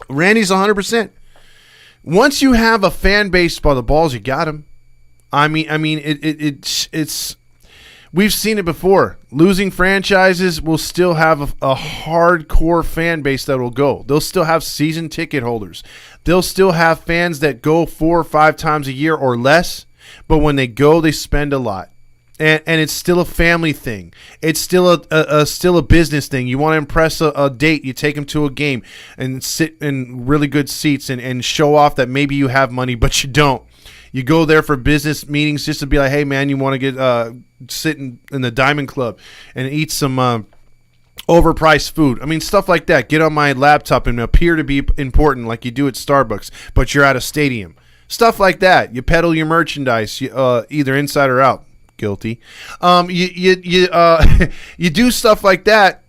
Randy's 100%. Once you have a fan base by the balls, you got him. I mean, it's we've seen it before. Losing franchises will still have a hardcore fan base that will go. They'll still have season ticket holders. They'll still have fans that go 4 or 5 times a year or less. But when they go, they spend a lot. And it's still a family thing. It's still a business thing. You want to impress a date, you take them to a game and sit in really good seats and show off that maybe you have money, but you don't. You go there for business meetings just to be like, hey, man, you want to get sit in the Diamond Club and eat some overpriced food. I mean, stuff like that. Get on my laptop and appear to be important like you do at Starbucks, but you're at a stadium. Stuff like that. You peddle your merchandise, either inside or out. Guilty. You do stuff like that,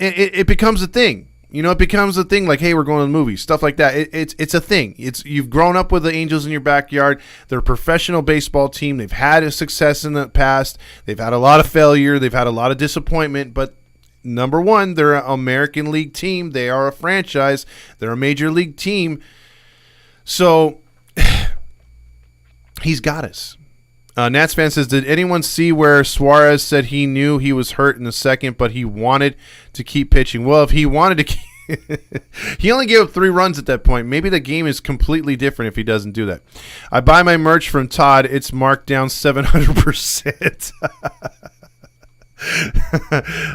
and it becomes a thing. You know, it becomes a thing. Like, hey, we're going to the movies. Stuff like that. It's a thing. You've grown up with the Angels in your backyard. They're a professional baseball team. They've had a success in the past. They've had a lot of failure. They've had a lot of disappointment. But number one, they're an American League team. They are a franchise. They're a major league team. So he's got us. Nats fan says, did anyone see where Suarez said he knew he was hurt in the second, but he wanted to keep pitching? Well, if he wanted to keep he only gave up 3 runs at that point. Maybe the game is completely different if he doesn't do that. I buy my merch from Todd. It's marked down 700%.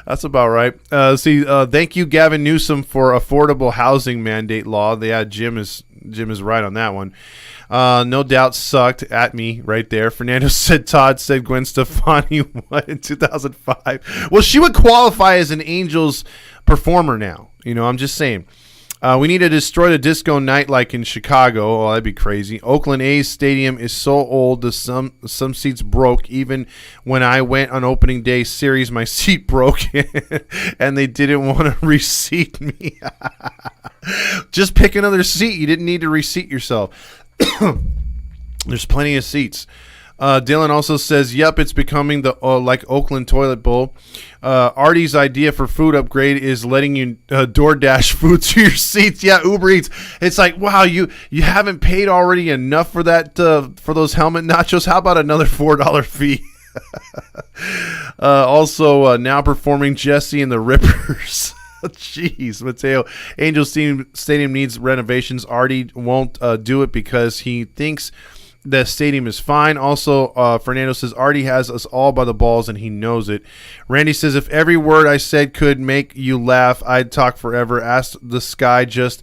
That's about right. Thank you, Gavin Newsom, for affordable housing mandate law. Yeah, Jim is right on that one. No doubt sucked at me right there. Fernando said Todd said Gwen Stefani won in 2005. Well, she would qualify as an Angels performer now. You know, I'm just saying. We need to destroy the disco night like in Chicago. Oh, that'd be crazy. Oakland A's stadium is so old that some seats broke. Even when I went on opening day series, my seat broke, and they didn't want to reseat me. Just pick another seat. You didn't need to reseat yourself. There's plenty of seats. Dylan also says, yep, it's becoming the like Oakland toilet bowl. Artie's idea for food upgrade is letting you DoorDash food to your seats. Yeah, Uber Eats. It's like, wow, you haven't paid already enough for that for those helmet nachos. How about another $4 fee? Also, now performing Jesse and the Rippers. Jeez, Mateo. Angels Stadium needs renovations. Artie won't do it because he thinks the stadium is fine. Also, Fernando says Artie has us all by the balls and he knows it. Randy says, if every word I said could make you laugh, I'd talk forever. Ask the sky just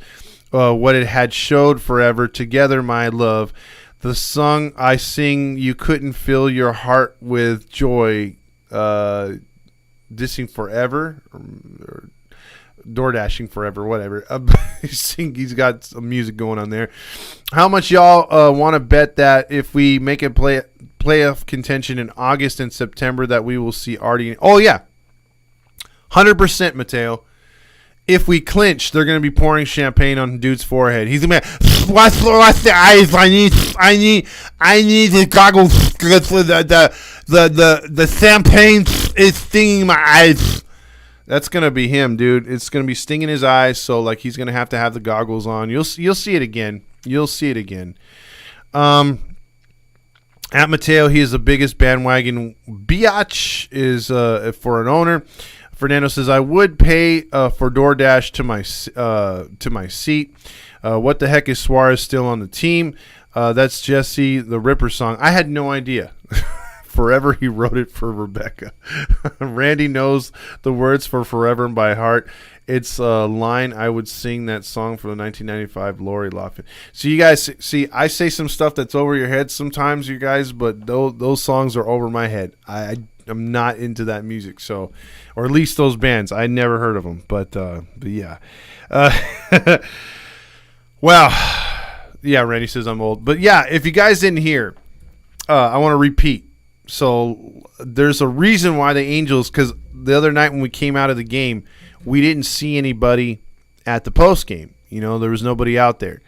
what it had showed forever. Together, my love. The song I sing, you couldn't fill your heart with joy. Dissing forever. Or DoorDashing forever, whatever. He's got some music going on there. How much y'all want to bet that if we make a playoff contention in August and September that we will see Artie? Oh, yeah. 100%, Mateo. If we clinch, they're going to be pouring champagne on dude's forehead. He's going to be like, what's the eyes? I need the goggles. The champagne is stinging my eyes. That's going to be him, dude. It's going to be stinging his eyes, so like he's going to have the goggles on. You'll see it again. You'll see it again. At Mateo, he is the biggest bandwagon biatch is for an owner. Fernando says, I would pay for DoorDash to my seat. What the heck is Suarez still on the team? That's Jesse the Ripper song. I had no idea. Forever, he wrote it for Rebecca. Randy knows the words for Forever by heart. It's a line I would sing that song for the 1995 Lori Loughlin. So you guys see, I say some stuff that's over your head sometimes, you guys, but those songs are over my head. I'm not into that music, so, or at least those bands. I never heard of them, but yeah. Well, yeah, Randy says I'm old, but yeah, if you guys didn't hear, I want to repeat. So there's a reason why the Angels, because the other night when we came out of the game, we didn't see anybody at the post game. You know, there was nobody out there.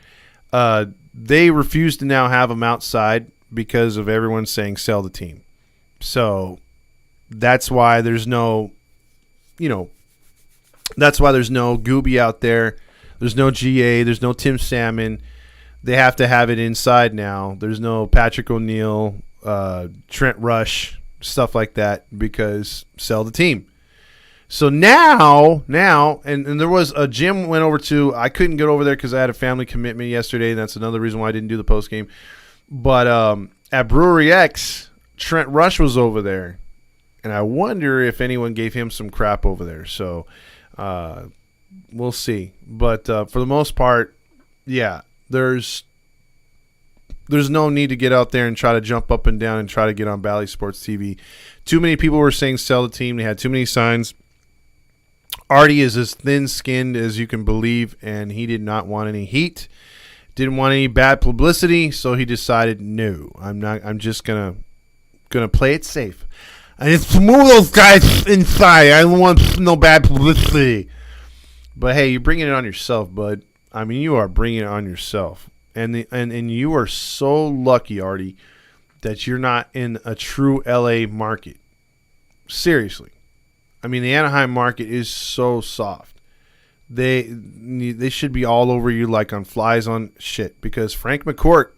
They refused to now have them outside because of everyone saying sell the team. So that's why there's no, that's why there's no Gooby out there. There's no GA. There's no Tim Salmon. They have to have it inside now. There's no Patrick O'Neill, Trent Rush, stuff like that, because sell the team. So now, and there was a Jim went over to, I couldn't get over there because I had a family commitment yesterday, and that's another reason why I didn't do the post game. But at Brewery X, Trent Rush was over there, and I wonder if anyone gave him some crap over there. So we'll see. But for the most part, yeah, there's no need to get out there and try to jump up and down and try to get on Bally Sports TV. Too many people were saying sell the team. They had too many signs. Artie is as thin-skinned as you can believe, and he did not want any heat. Didn't want any bad publicity, so he decided, no, I'm just gonna play it safe. I just move those guys inside. I don't want no bad publicity. But hey, you're bringing it on yourself, bud. I mean, you are bringing it on yourself, and you are so lucky, Artie, that you're not in a true LA market. Seriously. I mean, the Anaheim market is so soft. They should be all over you like on flies on shit, because Frank McCourt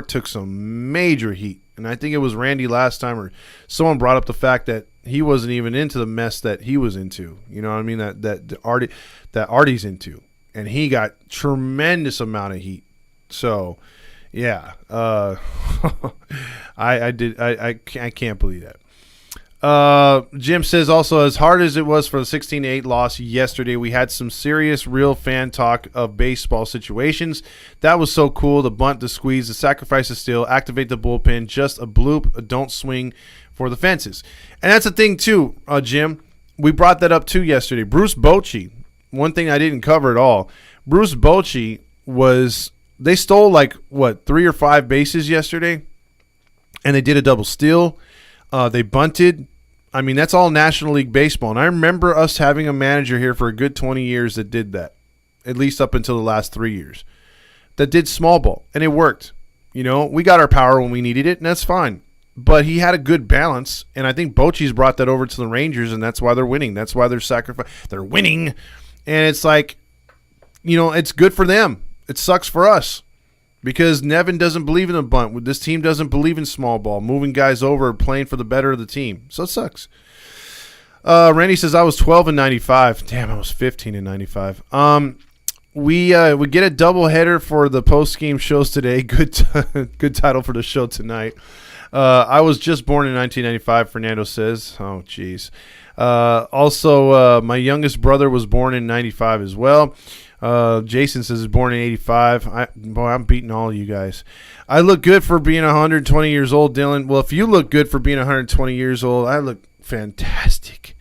took some major heat. And I think it was Randy last time, or someone brought up the fact that he wasn't even into the mess that he was into. You know what I mean? That Artie's into. And he got tremendous amount of heat. So, yeah. I can't believe that. Jim says also, as hard as it was for the 16-8 loss yesterday, we had some serious, real fan talk of baseball situations. That was so cool. The bunt, the squeeze, the sacrifice of steal, activate the bullpen, just a bloop, a don't swing for the fences. And that's the thing too, Jim. We brought that up too yesterday. Bruce Bochy, one thing I didn't cover at all. Bruce Bochy they stole 3 or 5 bases yesterday, and they did a double steal. They bunted. I mean, that's all National League Baseball. And I remember us having a manager here for a good 20 years that did that, at least up until the last 3 years, that did small ball, and it worked. You know, we got our power when we needed it, and that's fine. But he had a good balance, and I think Bochy's brought that over to the Rangers, and that's why they're winning. That's why they're winning. And it's like, you know, it's good for them. It sucks for us. Because Nevin doesn't believe in the bunt. This team doesn't believe in small ball, moving guys over, playing for the better of the team. So it sucks. Randy says, I was 12 in 95. Damn, I was 15 in 95. We get a doubleheader for the post-game shows today. Good title for the show tonight. I was just born in 1995, Fernando says. Oh, jeez. Also, my youngest brother was born in 95 as well. Jason says he's born in 85. I'm beating all of you guys. I look good for being 120 years old, Dylan. Well, if you look good for being 120 years old, I look fantastic.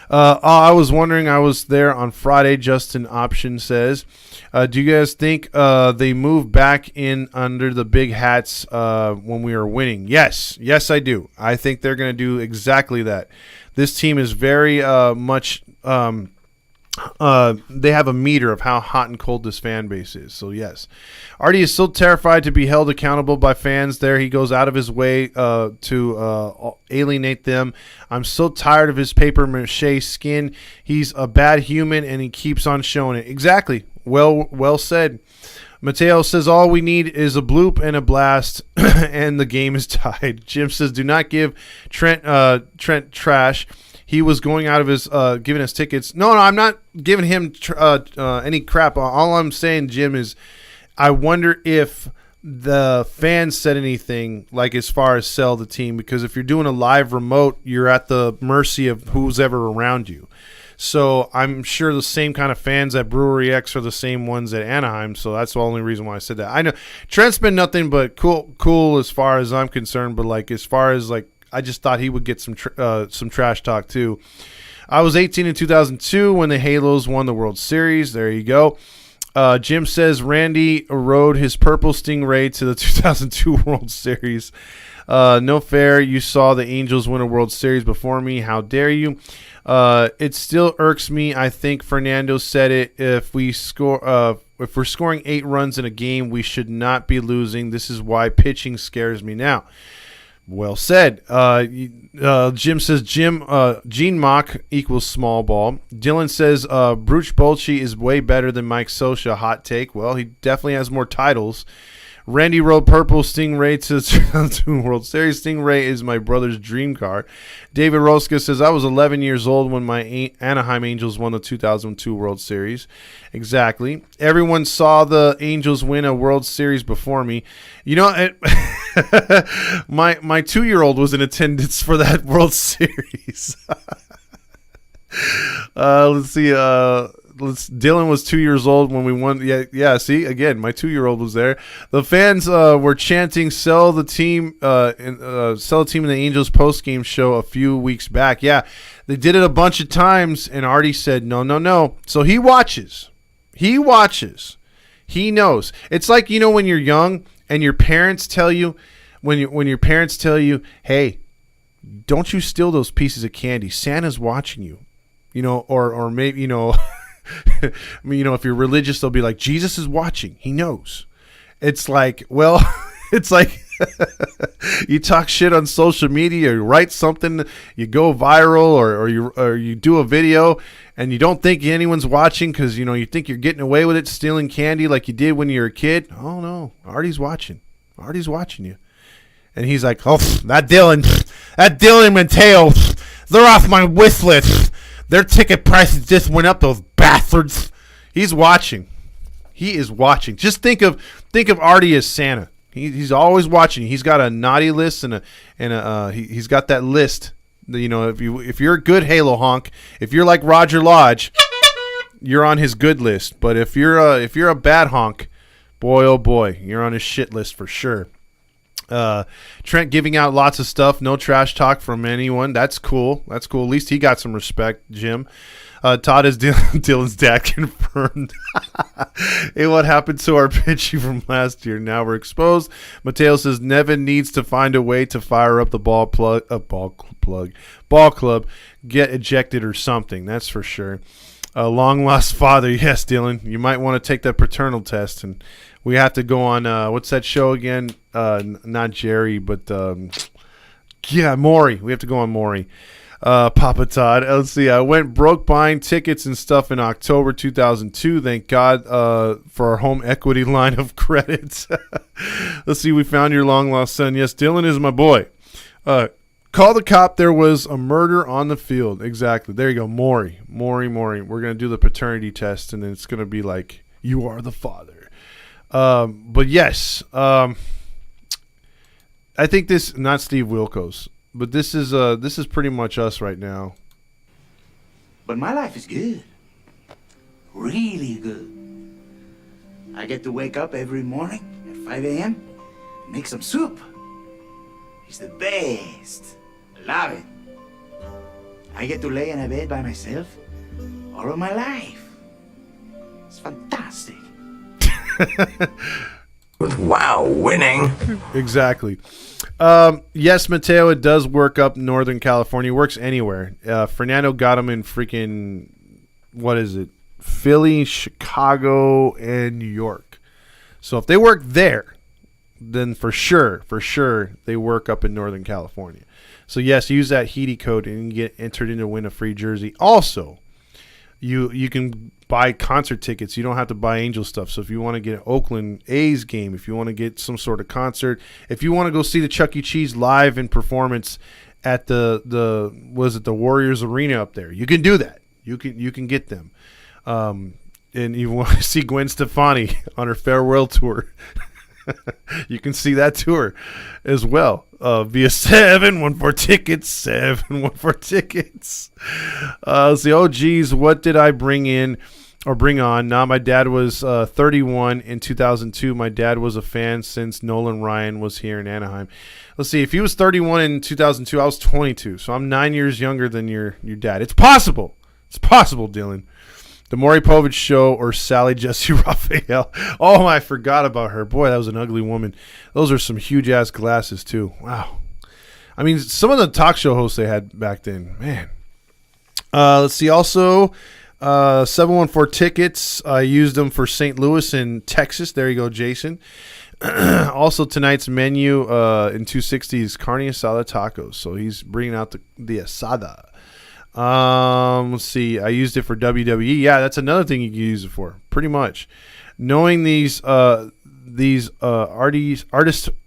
I was wondering, I was there on Friday, Justin Option says. Do you guys think they move back in under the big hats when we are winning? Yes, I do. I think they're going to do exactly that. This team is very much they have a meter of how hot and cold this fan base is. So, yes. Artie is still terrified to be held accountable by fans there. He goes out of his way to alienate them. I'm so tired of his paper mache skin. He's a bad human, and he keeps on showing it. Exactly. Well said. Mateo says all we need is a bloop and a blast, and the game is tied. Jim says do not give Trent trash. He was going out of his giving us tickets. No, I'm not giving him any crap. All I'm saying, Jim, is I wonder if the fans said anything like as far as sell the team, because if you're doing a live remote, you're at the mercy of who's ever around you. So I'm sure the same kind of fans at Brewery X are the same ones at Anaheim. So that's the only reason why I said that. I know Trent's been nothing but cool as far as I'm concerned. But like as far as like, I just thought he would get some trash talk too. I was 18 in 2002 when the Halos won the World Series. There you go. Jim says Randy rode his purple Stingray to the 2002 World Series. No fair. You saw the Angels win a World Series before me. How dare you? It still irks me. I think Fernando said it. If we're scoring 8 runs in a game, we should not be losing. This is why pitching scares me now. Well said. Jim says Gene Mock equals small ball. Dylan says Bruce Bochy is way better than Mike Scioscia. Hot take. Well, he definitely has more titles. Randy Road Purple Stingray to 2002 World Series. Stingray is my brother's dream car. David Roska says, I was 11 years old when my Anaheim Angels won the 2002 World Series. Exactly. Everyone saw the Angels win a World Series before me. You know, my 2-year-old was in attendance for that World Series. Let's see. Dylan was 2 years old when we won. Yeah. See, again, my 2-year-old was there. The fans were chanting "Sell the team," "Sell the team" in the Angels post-game show a few weeks back. Yeah, they did it a bunch of times, and Artie said, "No." So he watches. He knows. It's like, you know, when you're young and your parents tell you, when your parents tell you, "Hey, don't you steal those pieces of candy. Santa's watching you." You know, or maybe, you know. I mean, you know, if you're religious, they'll be like, Jesus is watching. He knows. It's like, well, it's like you talk shit on social media, or you write something, you go viral, or you do a video, and you don't think anyone's watching because, you know, you think you're getting away with it, stealing candy like you did when you were a kid. Oh, no. Artie's watching. Artie's watching you. And he's like, oh, that Dylan and Mateo, they're off my wish list. Their ticket prices just went up, those bastards. He's watching. He is watching. Just think of Artie as Santa. He's always watching. He's got a naughty list he's got that list. You know, if you're a good Halo honk, if you're like Roger Lodge, you're on his good list. But if you're a bad honk, boy oh boy, you're on his shit list for sure. Trent giving out lots of stuff. No trash talk from anyone. That's cool. At least he got some respect, Jim. Todd is Dylan's dad confirmed. Hey, what happened to our pitching from last year? Now we're exposed. Mateo says Nevin needs to find a way to fire up the ball club, get ejected or something. That's for sure. Long lost father. Yes, Dylan. You might want to take that paternal test, and we have to go on. What's that show again? Not Jerry, but Maury. We have to go on Maury. Papa Todd. Let's see. I went broke buying tickets and stuff in October 2002. Thank God for our home equity line of credit. Let's see. We found your long lost son. Yes, Dylan is my boy. Call the cop. There was a murder on the field. Exactly. There you go. Maury. We're going to do the paternity test, and it's going to be like, you are the father. But yes, I think this, not Steve Wilkos, but this is pretty much us right now. But my life is good. Really good. I get to wake up every morning at 5 a.m. and make some soup. It's the best. I love it. I get to lay in a bed by myself all of my life. It's fantastic. Wow, winning. Exactly. Yes, Mateo, it does work up Northern California. It works anywhere. Fernando got him in freaking, what is it? Philly, Chicago, and New York. So if they work there, then for sure, they work up in Northern California. So yes, use that Heedy code and you get entered in to win a free jersey. Also, you can buy concert tickets. You don't have to buy Angel stuff. So if you want to get an Oakland A's game, if you want to get some sort of concert, if you want to go see the Chuck E. Cheese live in performance at the Warriors Arena up there, you can do that. You can get them. And you want to see Gwen Stefani on her farewell tour. You can see that tour as well via 714 tickets. 714 tickets. Let's see. Oh, geez, what did I bring on? Now, my dad was 31 in 2002. My dad was a fan since Nolan Ryan was here in Anaheim. Let's see. If he was 31 in 2002, I was 22. So I'm 9 years younger than your dad. It's possible. It's possible, Dylan. The Maury Povich Show or Sally Jesse Raphael. Oh, I forgot about her. Boy, that was an ugly woman. Those are some huge-ass glasses, too. Wow. I mean, some of the talk show hosts they had back then. Man. Let's see. Also, 714 tickets. I used them for St. Louis and Texas. There you go, Jason. Also, tonight's menu in 260 is carne asada tacos. So he's bringing out the asada. Let's see. I used it for WWE. Yeah, that's another thing you can use it for. Pretty much. Knowing these artists,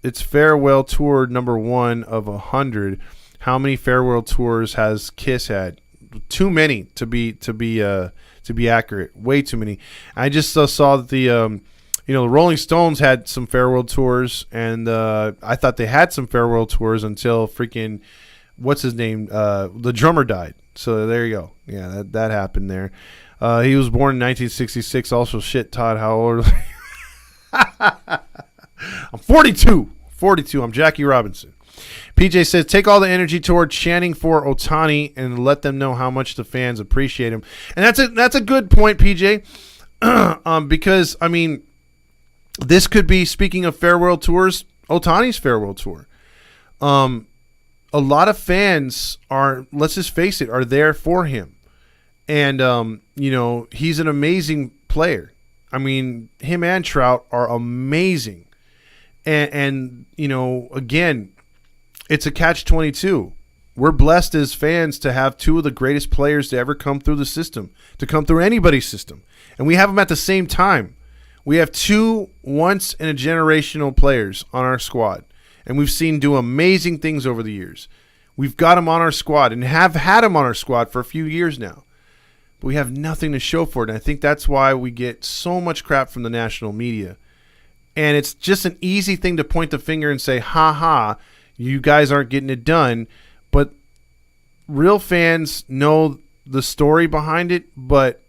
it's farewell tour number 1 of 100. How many farewell tours has Kiss had? Too many to be accurate. Way too many. I just saw that the Rolling Stones had some farewell tours, and I thought they had some farewell tours until freaking what's his name? The drummer died. So there you go. Yeah, that happened there. He was born in 1966. Also, shit, Todd, how old are you? I'm 42. 42. I'm Jackie Robinson. PJ says, take all the energy toward chanting for Otani and let them know how much the fans appreciate him. And that's a good point, PJ. Because, I mean, this could be, speaking of farewell tours, Otani's farewell tour. A lot of fans are, let's just face it, are there for him. And, he's an amazing player. I mean, him and Trout are amazing. And again, it's a catch-22. We're blessed as fans to have two of the greatest players to ever come through the system, to come through anybody's system. And we have them at the same time. We have two once-in-a-generational players on our squad. And we've seen do amazing things over the years. We've got them on our squad and have had them on our squad for a few years now. But we have nothing to show for it. And I think that's why we get so much crap from the national media. And it's just an easy thing to point the finger and say, ha, you guys aren't getting it done. But real fans know the story behind it. But,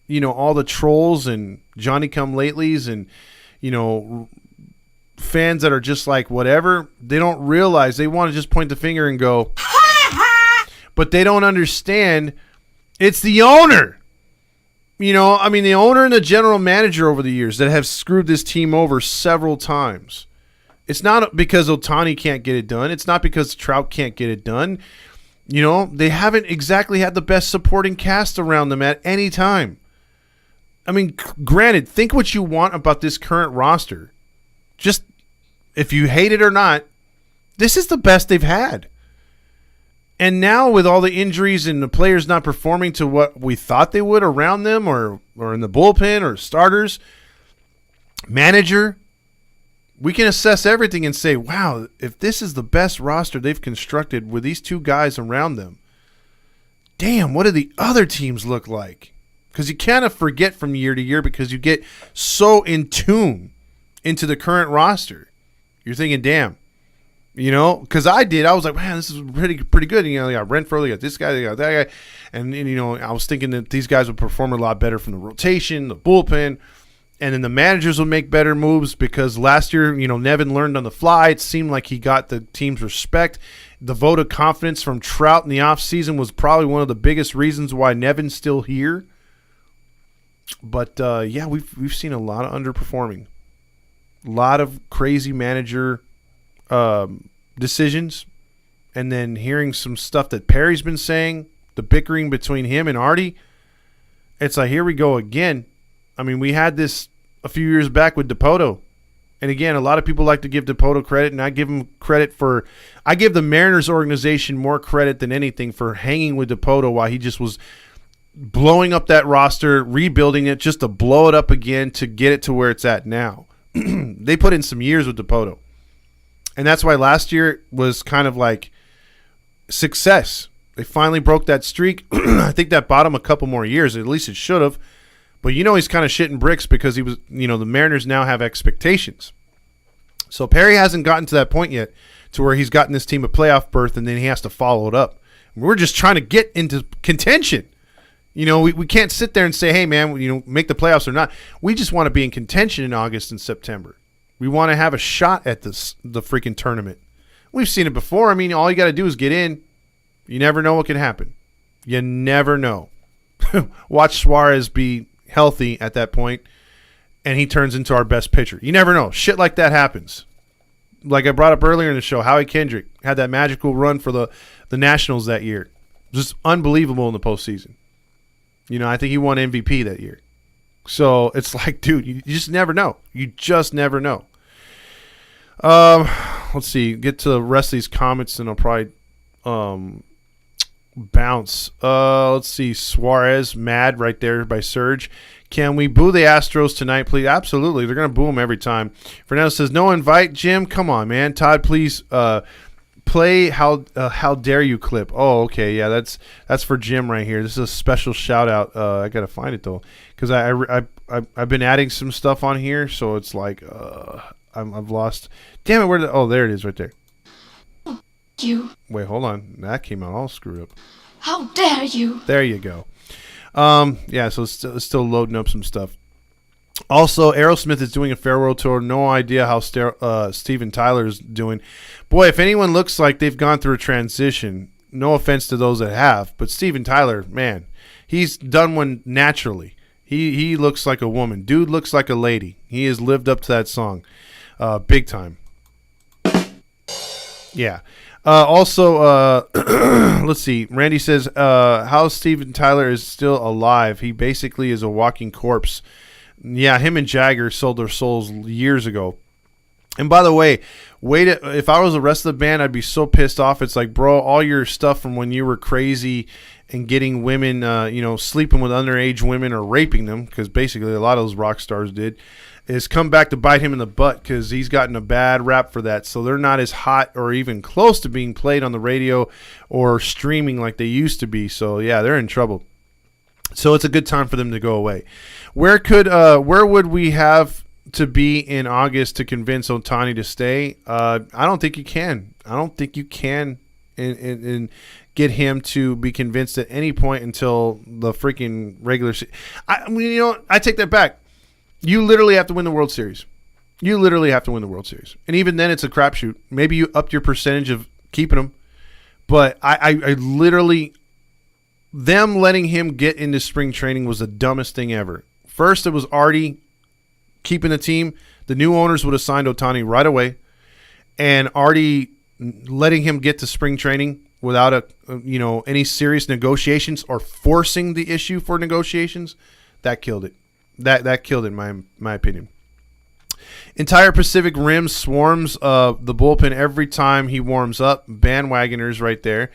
all the trolls and Johnny-come-latelys and, fans that are just like whatever, they don't realize. They want to just point the finger and go, but they don't understand it's the owner. The owner and the general manager over the years that have screwed this team over several times. It's not because Otani can't get it done. It's not because Trout can't get it done. They haven't exactly had the best supporting cast around them at any time. I mean, granted, think what you want about this current roster. Just, if you hate it or not, this is the best they've had. And now with all the injuries and the players not performing to what we thought they would around them or in the bullpen or starters, manager, we can assess everything and say, wow, if this is the best roster they've constructed with these two guys around them, damn, what do the other teams look like? Because you kind of forget from year to year because you get so in tune into the current roster. You're thinking, damn, because I did. I was like, man, this is pretty good. They got Renfroe, they got this guy, they got that guy. And I was thinking that these guys would perform a lot better from the rotation, the bullpen, and then the managers would make better moves because last year, Nevin learned on the fly. It seemed like he got the team's respect. The vote of confidence from Trout in the offseason was probably one of the biggest reasons why Nevin's still here. But, we've seen a lot of underperforming. A lot of crazy manager decisions. And then hearing some stuff that Perry's been saying, the bickering between him and Artie. It's like, here we go again. I mean, we had this a few years back with Dipoto. And again, a lot of people like to give Dipoto credit, and I give him credit I give the Mariners organization more credit than anything for hanging with Dipoto while he just was blowing up that roster, rebuilding it just to blow it up again to get it to where it's at now. They put in some years with Dipoto. And that's why last year was kind of like success. They finally broke that streak. I think that bought him a couple more years. At least it should have. But he's kind of shitting bricks because he was, the Mariners now have expectations. So Perry hasn't gotten to that point yet to where he's gotten this team a playoff berth and then he has to follow it up. We're just trying to get into contention. We can't sit there and say, hey, man, make the playoffs or not. We just want to be in contention in August and September. We want to have a shot at the freaking tournament. We've seen it before. I mean, all you got to do is get in. You never know what can happen. You never know. Watch Suarez be healthy at that point, and he turns into our best pitcher. You never know. Shit like that happens. Like I brought up earlier in the show, Howie Kendrick had that magical run for the Nationals that year. Just unbelievable in the postseason. I think he won MVP that year. So it's like, dude, you just never know. You just never know. Let's see. Get to the rest of these comments, and I'll probably bounce. Let's see. Suarez, mad right there by Serge. Can we boo the Astros tonight, please? Absolutely. They're going to boo them every time. Fernando says, no invite, Jim. Come on, man. Todd, please play how dare you clip. Oh, okay. Yeah, that's for Jim right here. This is a special shout out. I got to find it, though, because I've been adding some stuff on here, so it's like I've lost. Damn it. Oh, there it is right there. You. Wait, hold on. That came out all screwed up. How dare you? There you go. Yeah, so it's still loading up some stuff. Also, Aerosmith is doing a farewell tour. No idea how Steven Tyler's doing. Boy, if anyone looks like they've gone through a transition, no offense to those that have, but Steven Tyler, man, he's done one naturally. He looks like a woman. Dude looks like a lady. He has lived up to that song big time. Yeah. Also, let's see. Randy says, how Steven Tyler is still alive. He basically is a walking corpse. Yeah, him and Jagger sold their souls years ago. And by the way, if I was the rest of the band, I'd be so pissed off. It's like, bro, all your stuff from when you were crazy and getting women, sleeping with underage women or raping them, because basically a lot of those rock stars did, is come back to bite him in the butt because he's gotten a bad rap for that. So they're not as hot or even close to being played on the radio or streaming like they used to be. So, yeah, they're in trouble. So it's a good time for them to go away. Where would we have to be in August to convince Ohtani to stay? I don't think you can. I don't think you can and get him to be convinced at any point until the freaking regular season. I take that back. You literally have to win the World Series. You literally have to win the World Series. And even then, it's a crapshoot. Maybe you upped your percentage of keeping him. But I literally, them letting him get into spring training was the dumbest thing ever. First, it was Artie keeping the team. The new owners would have signed Ohtani right away. And Artie letting him get to spring training without any serious negotiations or forcing the issue for negotiations, that killed it. That killed it, in my opinion. Entire Pacific Rim swarms the bullpen every time he warms up. Bandwagoners right there.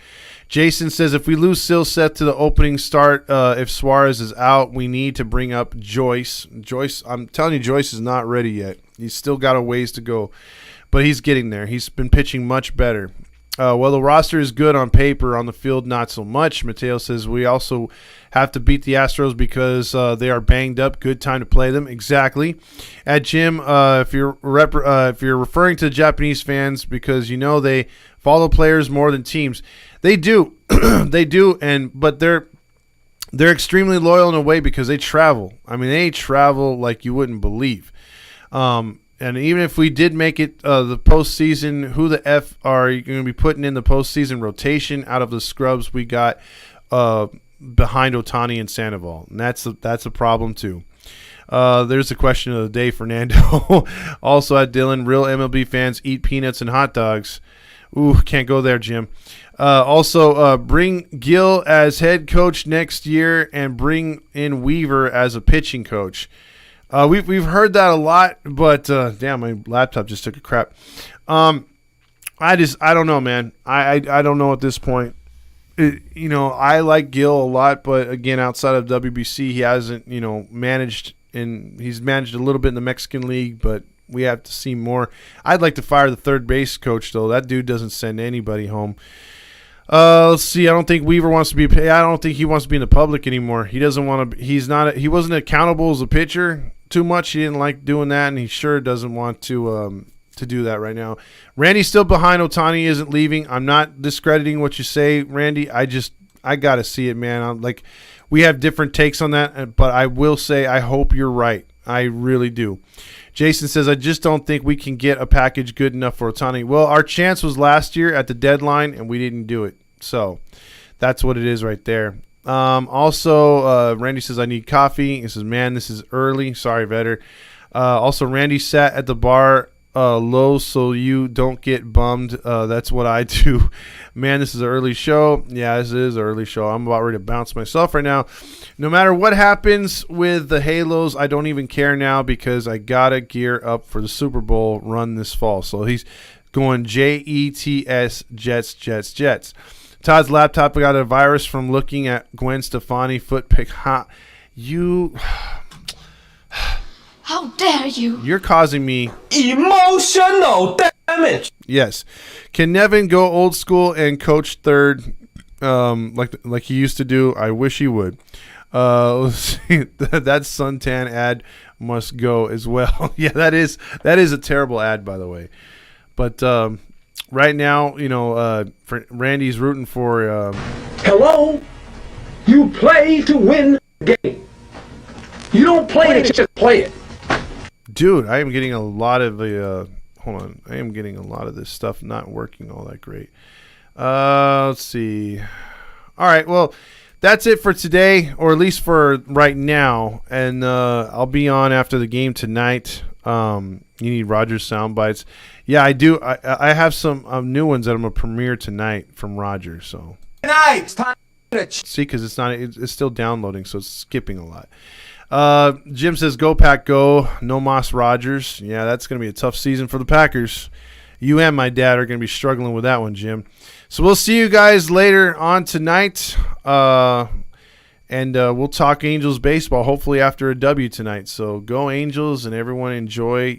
Jason says, if we lose Silseth to the opening start, if Suarez is out, we need to bring up Joyce. Joyce, I'm telling you, Joyce is not ready yet. He's still got a ways to go, but he's getting there. He's been pitching much better. Well, the roster is good on paper. On the field, not so much. Mateo says we also have to beat the Astros because they are banged up. Good time to play them. Exactly. At Jim, if you're referring to Japanese fans because they follow players more than teams, they do, they do, but they're extremely loyal in a way because they travel. I mean, they travel like you wouldn't believe. And even if we did make it the postseason, who the F are you going to be putting in the postseason rotation out of the scrubs we got behind Ohtani and Sandoval? And that's a problem too. There's the question of the day, Fernando. Also at Dylan, real MLB fans eat peanuts and hot dogs. Ooh, can't go there, Jim. Also, bring Gill as head coach next year and bring in Weaver as a pitching coach. We've heard that a lot, but damn, my laptop just took a crap. I don't know, man. I don't know at this point. I like Gill a lot, but again, outside of WBC, he hasn't managed, and he's managed a little bit in the Mexican League, but we have to see more. I'd like to fire the third base coach though. That dude doesn't send anybody home. Let's see. I don't think Weaver wants to be. I don't think he wants to be in the public anymore. He doesn't want to. He's not. He wasn't accountable as a pitcher too much. He didn't like doing that, and he sure doesn't want to do that right now. Randy's still behind Ohtani. Isn't leaving. I'm not discrediting what you say, Randy. I gotta see it, man. We have different takes on that, but I will say I hope you're right. I really do. Jason says, I just don't think we can get a package good enough for Ohtani. Well, our chance was last year at the deadline, and we didn't do it. So that's what it is right there. Also, Randy says, I need coffee. He says, man, this is early. Sorry, Vetter. Also, Randy sat at the bar low so you don't get bummed. That's what I do. Man, this is an early show. Yeah, this is an early show. I'm about ready to bounce myself right now. No matter what happens with the Halos, I don't even care now because I got to gear up for the Super Bowl run this fall. So he's going Jets, Jets, Jets, Jets. Todd's laptop got a virus from looking at Gwen Stefani foot pic. Ha, you... How dare you? You're causing me Emotional damage. Yes. Can Nevin go old school and coach third like he used to do? I wish he would. Let's see. That suntan ad must go as well. Yeah, that is a terrible ad, by the way. But right now, Randy's rooting for Hello? You play to win the game. You don't play it, just play it. Dude, I am getting a lot of the hold on. I am getting a lot of this stuff not working all that great. Let's see. All right, well, that's it for today, or at least for right now. And I'll be on after the game tonight. You need Rogers sound bites. Yeah, I do. I have some new ones that I'm gonna premiere tonight from Rogers. So Tonight, it's time to see, because it's still downloading, so it's skipping a lot. Jim says, "Go Pack, go!" No Moss Rogers. Yeah, that's gonna be a tough season for the Packers. You and my dad are gonna be struggling with that one, Jim. So we'll see you guys later on tonight, and we'll talk Angels baseball. Hopefully after a W tonight. So go Angels, and everyone enjoy